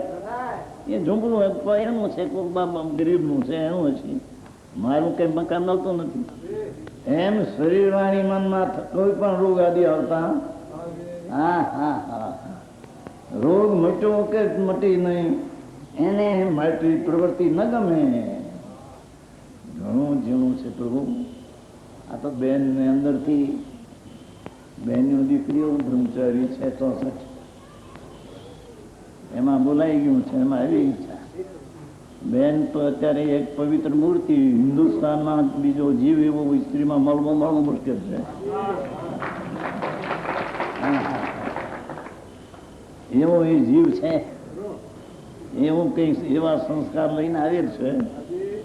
Speaker 1: એ ઝૂંપડું એનું છે, કોઈ ગરીબનું છે, એનું છે. મારું કઈ મકાન મળતું નથી. એમ શરીર વાણી મનમાં કોઈ પણ રોગ આદિ આવતા રોગ મટ્યો કે મટી નહીં, એને માટી પ્રવૃત્તિ ન ગમે. ઘણું ઝીણું છે પ્રભુ. આ તો બેન ને અંદરથી બેનની દીકરીઓ બ્રહ્મચારી છે 64, એમાં બોલાઈ ગયું છે. એમાં આવી ઈચ્છા બેન તો અત્યારે એક પવિત્ર મૂર્તિ. હિન્દુસ્તાનમાં બીજો જીવ એવો સ્ત્રીમાં મળવો મુશ્કેલ છે. એવો એ જીવ છે, એવું કઈ એવા સંસ્કાર લઈને આવેલ છે,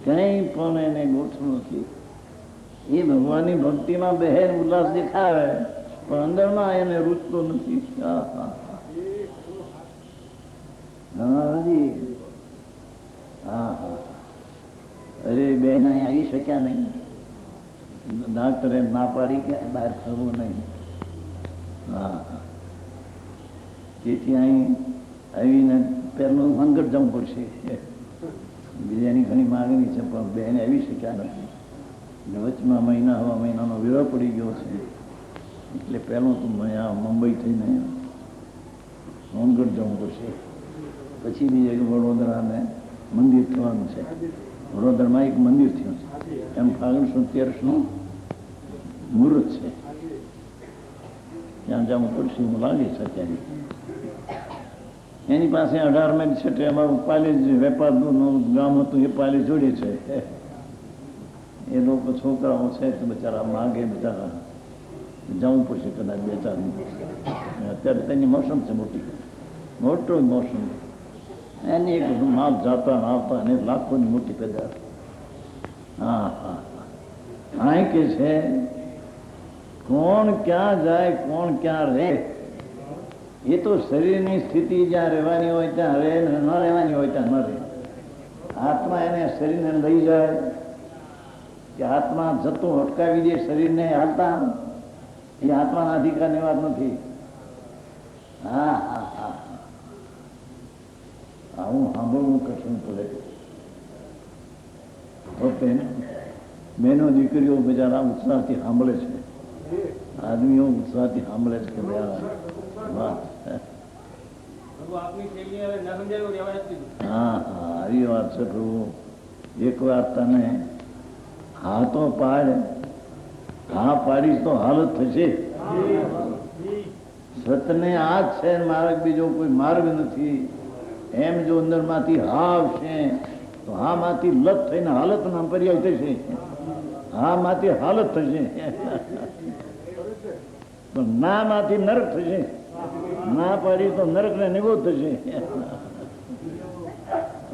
Speaker 1: કઈ પણ એને ગોઠવું નથી. એ ભગવાનની ભક્તિમાં બહેન ઉલ્લાસ દેખાવે પણ અંદરમાં એને રૂચતો નથી. અરે બેન અહીં આવી શક્યા નહીં. ડાક્ટરે ના પાડી કે બહાર થવું નહીં. તેથી અહીં આવીને પહેલું સંકટ જવું પડશે. બીજાની ઘણી માગણી છે પણ બેન આવી શક્યા નથી. વચમાં હવા મહિનાનો વિરહ પડી ગયો છે. એટલે પહેલું તો મુંબઈ થઈને સોનગઢ જવું પડશે. પછી બીજે વડોદરાને મંદિર થવાનું છે. વડોદરામાં એક મંદિર થયું છે. એમ ફાગણ 13નું મુહૂર્ત છે. ત્યાં જવું પડશે એવું લાગે છે અત્યારે. એની પાસે 18 માઇલ છે. અમારું પાલેજ વેપારનું ગામ હતું, એ પાલેજ જોડે છે. એ લોકો છોકરાઓ છે તો બિચારા માગે, બિચારા જવું પડશે કદાચ 2-4 દિવસ. અત્યારે તેની મોસમ છે મોટો મોસમ. એની એક માપ જાતા આવતા અને લાખોની મોટી પેદાશ. આ કે છે કોણ ક્યાં જાય, કોણ ક્યાં રહે. એ તો શરીરની સ્થિતિ જ્યાં રહેવાની હોય ત્યાં રહે, ન રહેવાની હોય ત્યાં ન રહે. આત્મા એને શરીરને લઈ જાય કે આત્મા જતું અટકાવી દે શરીરને હાલતા, એ આત્માના અધિકારની વાત નથી. આવું સાંભળવું કશું પડે. ઓકે, બહેનો દીકરીઓ બિચારા ઉત્સાહથી સાંભળે છે, આદમીઓ ઉત્સાહથી સાંભળે છે કે વાત હા હા આવી વાત છે પ્રભુ. એક વાર તને હા તો પાડ, હા પાડીશ તો હાલત થશે. સતને આ જ છે માર્ગ, બીજો કોઈ માર્ગ નથી. એમ જો અંદરમાંથી હા આવશે તો હા માંથી લત થઈને હાલત ના પર્યાય થશે. હા માંથી હાલત થશે પણ ના માંથી નરક થશે. ના પાડી તો નરક ને નિગોદ થશે.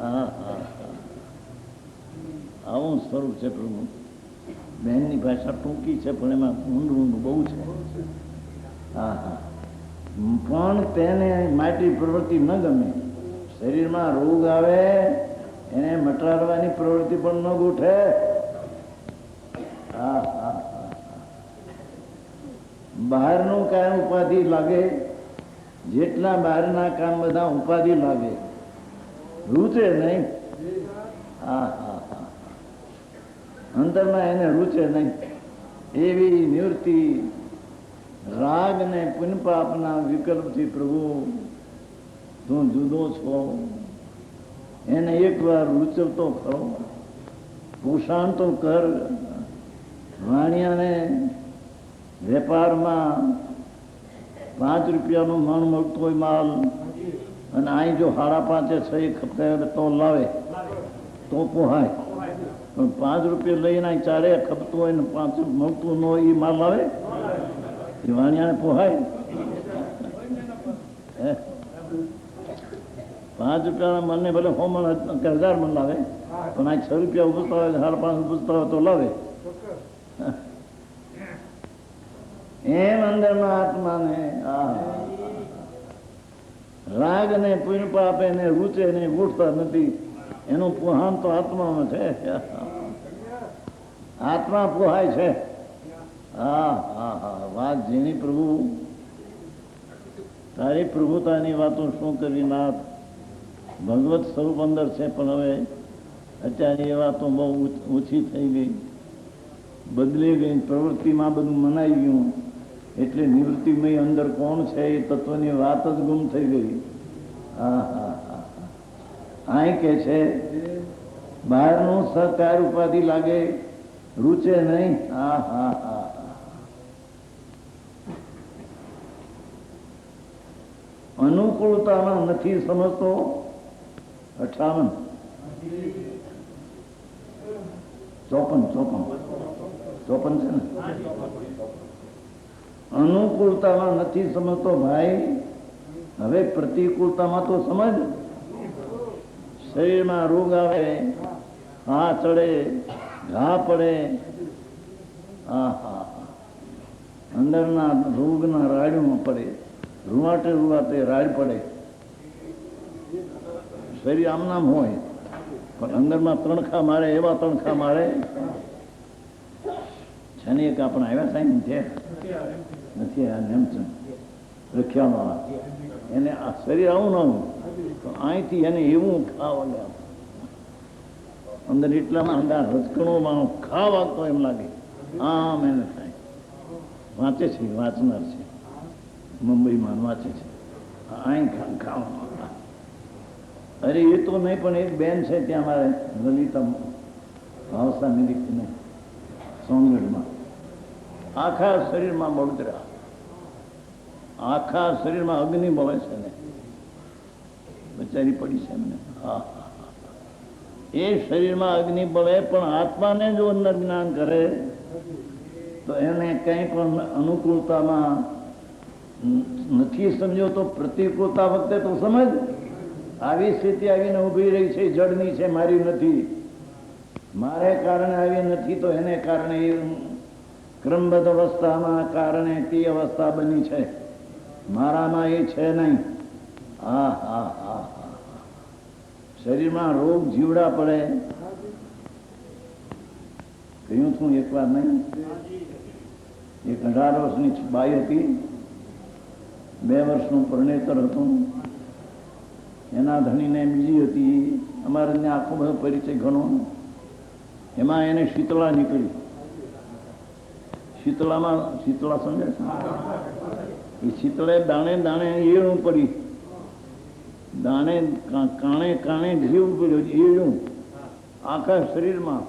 Speaker 1: હા હા આવું સ્વરૂપ છે પ્રભુ. બહેનની ભાષા ટૂંકી છે પણ એમાં ઊંડું ઊંડું બહુ છે. હા હા પણ તેને માટી પ્રવૃત્તિ ન ગમે. શરીરમાં રોગ આવે એને મટાડવાની પ્રવૃત્તિ પણ ન ગોઠે. હા હા હા બહારનું કામ ઉપાધિ લાગે, જેટલા બહારના કામ બધા ઉપાધિ લાગે, રૂચે નહીં. હા હા હા અંદરમાં એને રૂચે નહીં. એવી નિવૃત્તિ રાગ ને પુનપાપના વિકલ્પથી પ્રભુ તું જુદો છો. એને એકવાર રૂચવતો ખરો, પોષણ તો કર. વાણિયાને વેપારમાં 5 રૂપિયાનું મણ મળતું હોય માલ, અને અહીં જો 5.5 6 ખપતા તો લાવે તો પોહાય. પણ 5 રૂપિયા લઈને 4 ખપતું હોય ને 5 મળતું ન હોય એ માલ લાવે? એ વાણિયાને પોહાય? 5 રૂપિયાના મનને ભલે 100 મણ 1000 મણ લાવે, પણ આ 6 રૂપિયા ઉપજતા હોય 5.5 ઉપજતા હોય તો લાવે. એમ અંદરના આત્માને રાગ ને પુણ્ય પાપ એને રૂચે ને ગોઠતા નથી. એનું પોહાણ તો આત્મામાં છે. આત્મા પોહાય છે. હા હા હા વાત જેની પ્રભુ, તારી પ્રભુતાની વાતો શું કરી નાથ. ભગવત સ્વરૂપ અંદર છે પણ હવે અત્યારે એ વાતો બહુ ઓછી થઈ ગઈ, બદલી ગઈ. પ્રવૃત્તિમાં બધું મનાઈ ગયું એટલે નિવૃત્તિમય અંદર કોણ છે એ તત્વની વાત જ ગુમ થઈ ગઈ. હા હા હા અહીં કે છે બહારનું સહકાર ઉપાધિ લાગે, રૂચે નહીં. હા હા હા અનુકૂળતામાં નથી સમજતો. 58 54 છે ને. અનુકૂળતામાં નથી સમજતો ભાઈ. હવે પ્રતિકૂળતામાં તો સમજ. શરીરમાં રોગ આવે, હા ચડે, ઘા પડે, હા હા અંદરના રોગના રાડમાં પડે, રૂવાટે રૂવાટે રાડ પડે. શરીર આમ નામ હોય પણ અંદરમાં તણખા મારે, એવા તણખા મારે છે ને. એક આપણે આવ્યા સાહેબ છે નથી રખ્યામાં, એને આ શરીર આવું ના હોય તો અહીંથી એને એવું ખાવા અંદર એટલામાં અંદર રચકણોમાં ખાવા તો એમ લાગે આમ એને થાય. વાંચે છે, વાંચનાર છે, મુંબઈમાં વાંચે છે. અહીં ખાવા અરે એ તો નહીં પણ એક બેન છે ત્યાં મારે લલિતા ભાવસા મિલિકને સોનગઢમાં આખા શરીરમાં બળતરા, આખા શરીરમાં અગ્નિ બળે છે ને બચારી પડી છે એમને. હા એ શરીરમાં અગ્નિ બળે પણ આત્માને જો અંદર જ્ઞાન કરે તો એને કંઈ પણ અનુકૂળતામાં નથી સમજો તો પ્રતિકૂળતા વખતે તો સમજ. આવી સ્થિતિ આવીને ઊભી રહી છે, જડની છે, મારી નથી. મારે કારણે આવી નથી તો એને કારણે ક્રમબદ્ધ અવસ્થામાં કારણે તે અવસ્થા બની છે. મારામાં એ છે નહીં. હા હા હા હા શરીરમાં રોગ જીવડા પડે. કહ્યું છું એક વાર નહીં. એક 18 વર્ષની બાઈ હતી, 2 વર્ષનું પરણેતર હતું. એના ધણીને બીજી હતી. અમારે ત્યાં આખો બધો પરિચય ઘણો. એમાં એને શીતળા નીકળી. શીતળામાં શીતળા સમજે છે એ શીતળે દાણે દાણે એળું પડી. દાણે કાણે કાણે જીવ જીવ્યું આખા શરીરમાં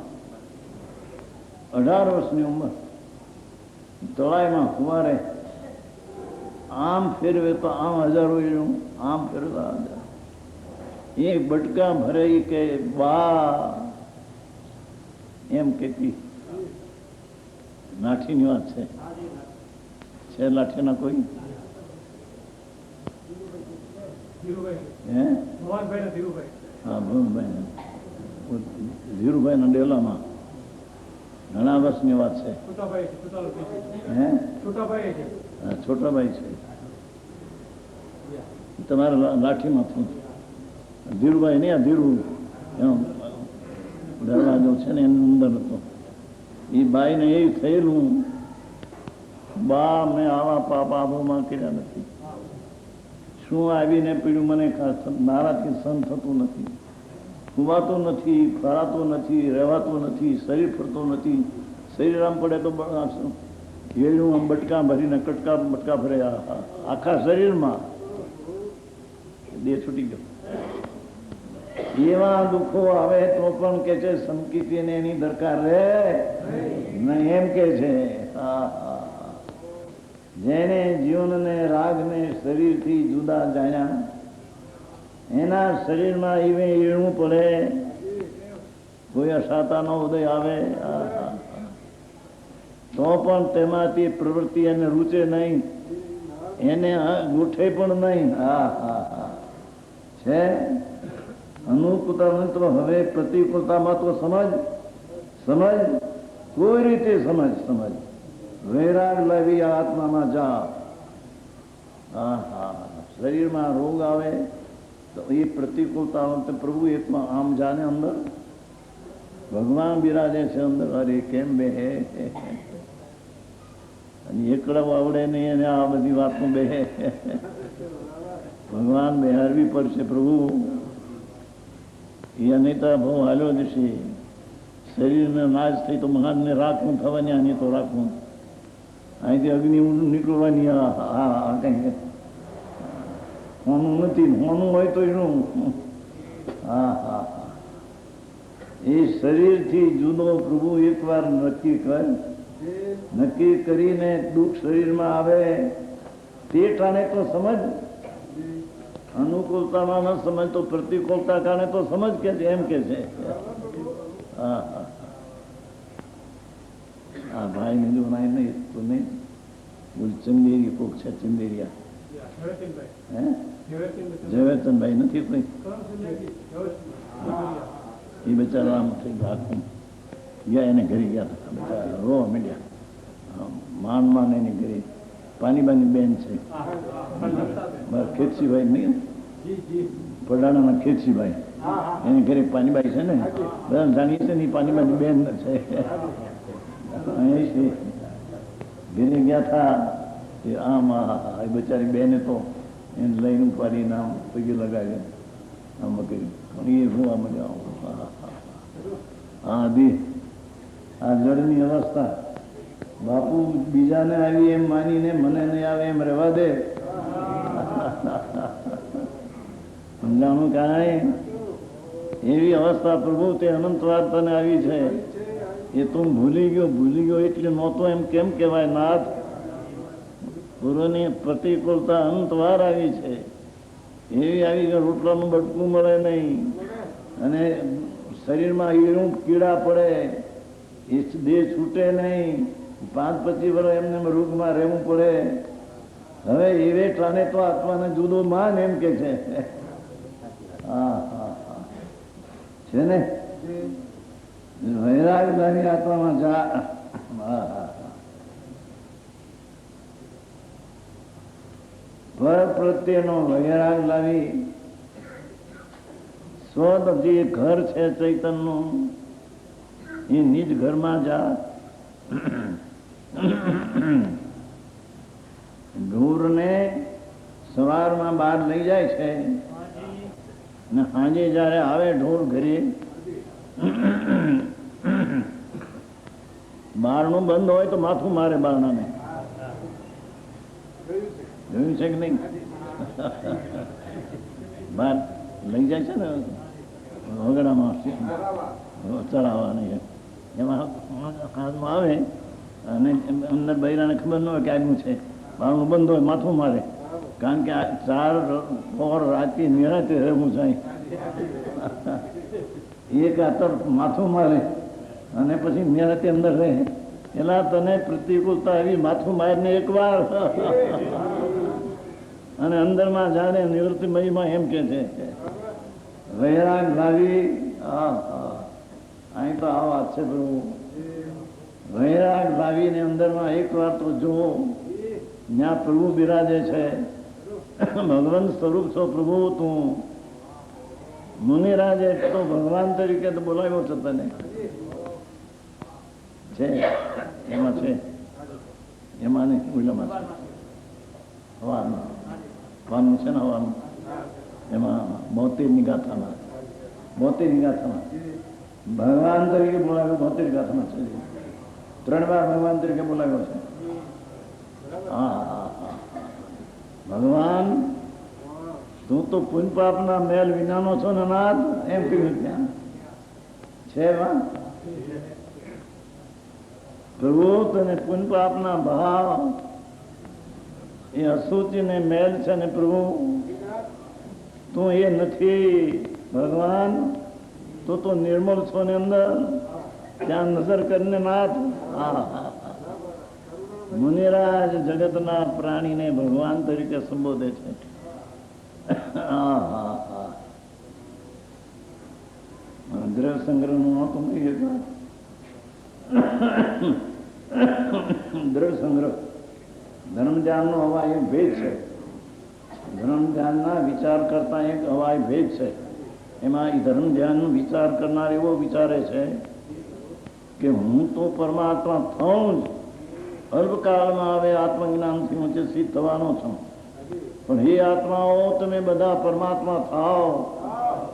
Speaker 1: 18 વર્ષની ઉંમર તળાઈમાં ફુવારે આમ ફેરવે તો આમ હજારો ઈડું આમ ફેરવા એક બટકા ભરે કે બા એમ કેતી લાઠીની વાત છે લાઠીના કોઈ હા ભવનભાઈ ધીરુભાઈ ના ડેલામાં ઘણા વર્ષની વાત છે. છોટાભાઈ છે તમારા લાઠીમાં ધીરુભાઈ નહીં, આ ધીરુ એનો દરવાજો છે ને એની અંદર હતો. એ બાઈને એ થયેલું બા મેં આવા પાપ આબોમાં કર્યા નથી. શું આવીને પીડ્યું મને મારાથી સહન થતું નથી. સુવાતું નથી, ફરાતું નથી, રહેવાતું નથી, શરીર ફરતું નથી. શરીર આમ પડે તો હેલું આમ બટકા ભરીને કટકા બટકા ભરે આખા શરીરમાં દેહ છૂટી ગયો. એવા દુઃખો આવે તો પણ કે છે સંકિતને એની દરકાર રહે નહીં એમ કે છે. જેને જીવનને રાગને શરીરથી જુદા જાણ્યા એના શરીરમાં ઈવે ઈણું પડે. કોઈ અસાતાનો ઉદય આવે તો પણ તેમાંથી પ્રવૃત્તિ એને રૂચે નહીં, એને ગૂઠે પણ નહીં. છે અનુકૂળતા તો હવે પ્રતિકૂળતામાં તો સમજ કોઈ રીતે સમજ વૈરાગ લાવી આત્મામાં જા. શરીરમાં રોગ આવે તો એ પ્રતિકૂળતા પ્રભુ એકમાં આમ જાને અંદર ભગવાન બિરાજે છે અંદર. અરે કેમ બે અને એકડો આવડે નહીં અને આ બધી વાતનું બે ભગવાન બેહારવી પડશે. પ્રભુ એ અનિતા બહુ હાલ્યો જશે. શરીરને નાશ થઈ તો મહાનને રાખવું થવાની, આની તો રાખવું અહીંથી અગ્નિ નીકળવાની. કઈ હોનું નથી, હોનું હોય તો એનું એ શરીરથી જુદો પ્રભુ એકવાર નક્કી કરીને દુઃખ શરીરમાં આવે તે ટાણે તો સમજ. અનુકૂળતામાં ન સમજ તો પ્રતિકૂળતા કારણે તો સમજ કે છે એમ કે છે. આ ભાઈ ને જો નાય નહીં તો નહીં ચંદેરી કોક છે ચંદેરિયા ઝવેરચંદભાઈ નથી કોઈ એ બચારા આમ થઈ રાખું ગયા એને ઘરે ગયા હતા બચારા રોવા માંડ્યા. માન એની ઘરે પાનીબાની બેન છે ખેતસીભાઈ નહીં પડાણાના ખેતસીભાઈ એની ઘરે પાનીબાઈ છે ને બધા જાણીએ છે ને પાનીબાની બેન છે. ઘરે ગયા હતા આમ એ બચારી બેને તો એને લઈને ઉપાડીને આમ પગે લગાવ્યો આમ કર્યું પણ એ જોવા મળ્યા. આ જળની અવસ્થા બાપુ બીજાને આવી એમ માનીને મને નહીં આવે એમ રહેવા દે. સમજાણું કારણે એવી અવસ્થા પ્રભુ તે અનંતવાર તને આવી છે એ તું ભૂલી ગયો એટલે નહોતો એમ કેમ કહેવાય? નાથ પૂર્વની પ્રતિકૂળતા અનંતવાર આવી છે. એવી આવી કે રોટલાનું બટકું મળે નહીં અને શરીરમાં ઈણું કીડા પડે, એ દેહ છૂટે નહીં, 5-25 વર્ષ એમને રોગમાં રહેવું પડે. હવે એવે ટાણે તો આત્માને જુદો માન એમ કે છે. છે ને વૈરાગ લાવી આત્મામાં જા. પર પ્રત્યેનો વૈરાગ લાવી સ્વદ જે ઘર છે ચૈતનનું એ નિજ ઘરમાં જા. ઢોરને સવારમાં બહાર લઈ જાય છે ને સાંજે જયારે આવે ઢોર ઘરે બારણું બંધ હોય તો માથું મારે બારણાને. જોયું છે કે નહીં? બહાર લઈ જાય છે ને વગડામાં ચડાવવાની એમાં હાથમાં આવે અને અંદર બૈરાને ખબર ન હોય કે આવ્યું છે, બારણું બંધ હોય, માથું મારે, કારણ કે આ 4 પોર રાતે નિરાતે રહેવું જાય. એક આ તરફ માથું મારે અને પછી નિરાતે અંદર રહે. એલા તને પ્રતિકૂળતા એવી, માથું મારીને એકવાર અને અંદરમાં જાણે નિવૃત્તિ મહીમાં એમ કે છે વૈરાગ લાવી. અહીં તો આ વાત છે પ્રભુ, વૈરાગ લાવીને અંદરમાં એકવાર તો જુઓ, ત્યાં પ્રભુ બિરાજે છે. ભગવાન સ્વરૂપ છો પ્રભુ તું. મુનિરાજે તો ભગવાન તરીકે તો બોલાવ્યો છે તને, છે એમાં છે, એમાં નહીં ઉલામાં છે. હવાનું છે ને હવાનું, એમાં 72ની ગાથામાં, 72ની ગાથામાં ભગવાન તરીકે બોલાવ્યો. 72 ગાથામાં છે, 3 વાર ભગવાન તરીકે બોલાવ્યો છે. હા, ભગવાન તું તો પુણ્ય પાપના મેલ વિનાનો છો ને નાથ, એમ કહ્યું ત્યાં છે. પ્રભુ તને પુણ્ય પાપના ભાવ એ અશુચિ ને મેલ છે ને પ્રભુ તું એ નથી. ભગવાન તું તો નિર્મલ છો ને અંદર, ત્યાં નજર કરીને નાથ. મુનિરાજ જગતના પ્રાણીને ભગવાન તરીકે સંબોધે છે. દ્રવ્ય સંગ્રહ નું નહોતું નહીં. દ્રવ્ય સંગ્રહ ધર્મ ધ્યાન નો હવા એક ભેદ છે. ધર્મ ધ્યાનના વિચાર કરતા એક હવાય ભેદ છે. એમાં એ ધર્મ ધ્યાન નો વિચાર કરનાર એવો વિચારે છે કે હું તો પરમાત્મા થઉં જ, અલ્પકાળમાં હવે આત્મજ્ઞાનથી હું સિદ્ધ થવાનો છું, પણ હે આત્માઓ તમે બધા પરમાત્મા થાઓ,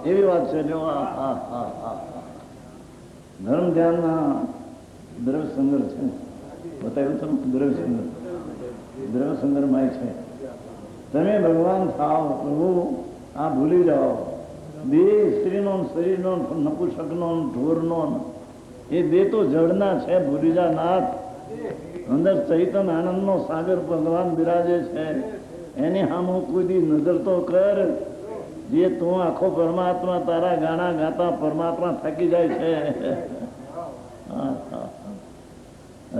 Speaker 1: એવી વાત છે. જો ધર્મ ધ્યાનના દ્રવ્ય સંગ્રહ છે, બતાવ્યું તમે દ્રવ્ય સંગ્રહ, દ્રવ્ય સંગ્રહમાં છે તમે ભગવાન થાઓ. પ્રભુ આ ભૂલી જાઓ, બે સ્ત્રીનો શરીરનો, નપુંસકનો, ઢોરનો, એ બે તો જળના છે, ભૂલી જા નાથ. અંદર ચૈતન આનંદનો સાગર ભગવાન બિરાજે છે, એની સામે કોઈ દી નજર તો કર. જે તું આખો પરમાત્મા, તારા ગાણા ગાતા પરમાત્મા થાકી જાય છે.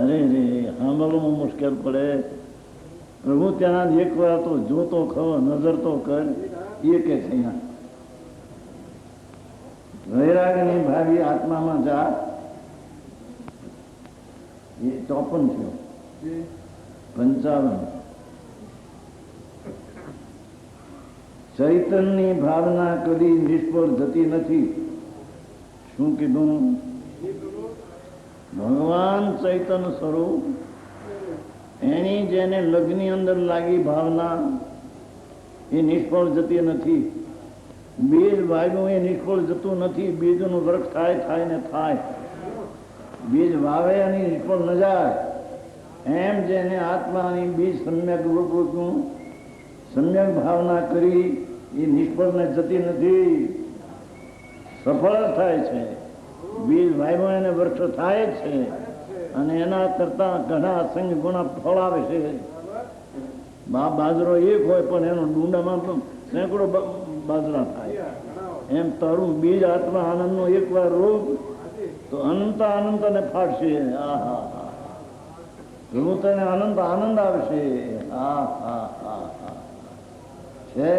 Speaker 1: અરે રે, સાંભળવું મુશ્કેલ પડે. પ્રભુ ત્યાં એક વાર તો જોતો ખરો, નજર તો કર, એ કે છે. વૈરાગની ભાવી આત્મામાં જા. એ 54 થયો, 55. ચૈતનની ભાવના કદી નિષ્ફળ જતી નથી. શું કીધું? ભગવાન ચૈતન સ્વરૂપ, એની જેને લગ્નની અંદર લાગી ભાવના, એ નિષ્ફળ જતી નથી. બીજ વાવ્યું એ નિષ્ફળ જતું નથી. બીજનું વૃક્ષ થાય ને થાય. બીજ વાવે અને નિષ્ફળ ન જાય. એમ જેને આત્માની બીજ સમ્યક રૂપનું સમ્યક ભાવના કરી, એ નિષ્ફળ ને જતી નથી, સફળ થાય છે. બીજ વાવ્યું એને વૃક્ષ થાય છે, અને એના કરતા ઘણા અસંખ્ય ગુણા ફળ આવે છે. બાજરો એક હોય પણ એનો ડુંડામાં સેંકડો બાજરા થાય. એમ તારું બીજ આત્મા આનંદનો એકવાર રોગ તો અનંત આનંદ ફાટશે. પ્રભુ તને આનંદ આવશે. છે,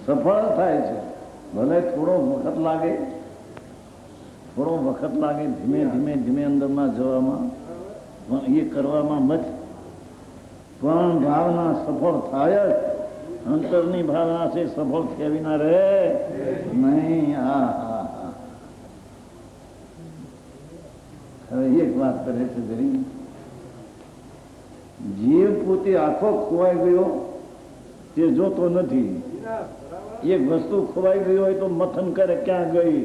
Speaker 1: સફળ થાય છે. ભલે થોડો વખત લાગે, ધીમે ધીમે અંદરમાં જવામાં, એ કરવામાં મત, પણ ભાવના સફળ થાય જ. અંતરની ભાવના છે, સફળ થયા વિના રહે નહીં. હવે એક વાત કરે છે જરી, જીવ પોતે આખો ખોવાઈ ગયો તે જોતો નથી. એક વસ્તુ ખોવાઈ ગઈ હોય તો મથન કરે ક્યાં ગઈ.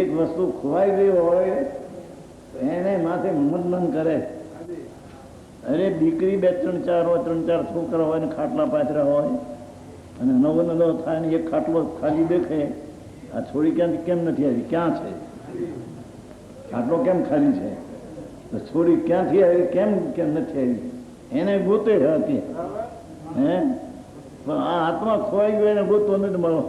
Speaker 1: એક વસ્તુ ખોવાઈ ગઈ હોય તો એને માથે મનન કરે અરે દીકરી બે ત્રણ ચાર હોય, ત્રણ ચાર છોકરા હોય ને ખાટલા પાથરા હોય અને નવો નવો થાય ને એક ખાટલો ખાલી દેખે, આ છોડી ક્યાંથી કેમ નથી આવી, ક્યાં છે ખાટલો, કેમ ખાલી છે, તો છોડી ક્યાંથી આવી, કેમ કેમ નથી આવી, એને ગોતે હતી. હે પણ આ આત્મા ખોવાઈ ગયો એને ગોતવો નથી મળો.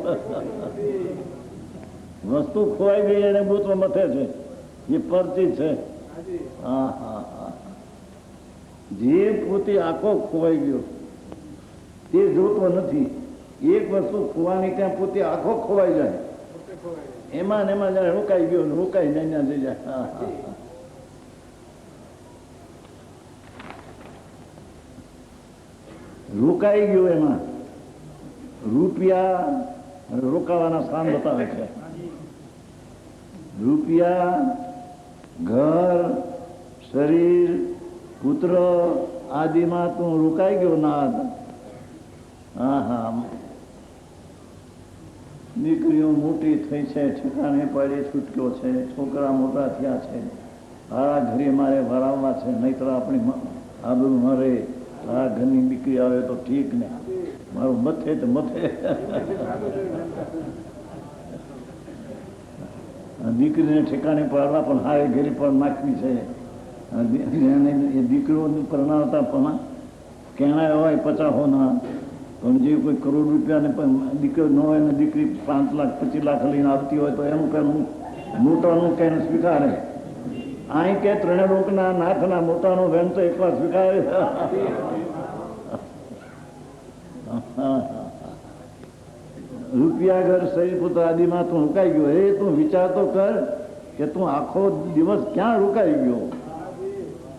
Speaker 1: વસ્તુ ખોવાઈ ગઈ એને ગોતવા મથે છે, એ પરચી છે. હા હા હા, જે પોતે આખો ખોવાઈ ગયો તે જોતો નથી. એક વસ્તુ ખોવાની ત્યાં પોતે આખો ખોવાઈ જાય, એમાં ને એમાં જયારે રોકાઈ ગયો રોકાઈ જાય થઈ જાય. હા હા, રોકાઈ ગયો એમાં. રૂપિયા રોકાવાના સ્થાન બતાવે છે. રૂપિયા, ઘર, શરીર, પુત્ર આદિમાં તું રોકાઈ ગયો નાદ. હા હા, દીકરીઓ મોટી થઈ છે, ઠેકાણે પડે છૂટક્યો છે, છોકરા મોટા થયા છે, આ ઘરે મારે વરાવવા છે, નહીતર આપણી આબરૂ મરે. આ ઘરની દીકરી આવે તો ઠીક ને, મારું મથે તો મથે. દીકરીને ઠેકાણે પાડવા પણ હારે ઘરે પણ નાખવી છે. એ દીકરીઓ પરણાવતા પણ કેણા હોય 50 હોના, પણ જે કોઈ કરોડ રૂપિયાને પણ દીકરો ન હોય ને દીકરી 5 લાખ 25 લાખ લઈને આવતી હોય તો એનું કઈ મોટાનું કઈ સ્વીકારે. અહીં કે ત્રણે લોકના નાથના મોટાનો વેમ તો એકવાર સ્વીકારે. રૂપિયા, ઘર, શરીર, પુત્ર આદિમાં તું રોકાઈ ગયો. એ તું વિચાર તો કર કે તું આખો દિવસ ક્યાં રોકાઈ ગયો,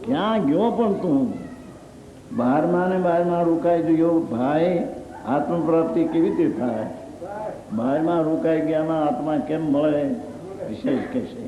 Speaker 1: ક્યાં ગયો પણ તું. બહારમાં ને બહારમાં રોકાઈ ગયો ભાઈ, આત્મ પ્રાપ્તિ કેવી રીતે થાય? બહારમાં રોકાઈ ગયામાં આત્મા કેમ મળે? વિશેષ કહેશે.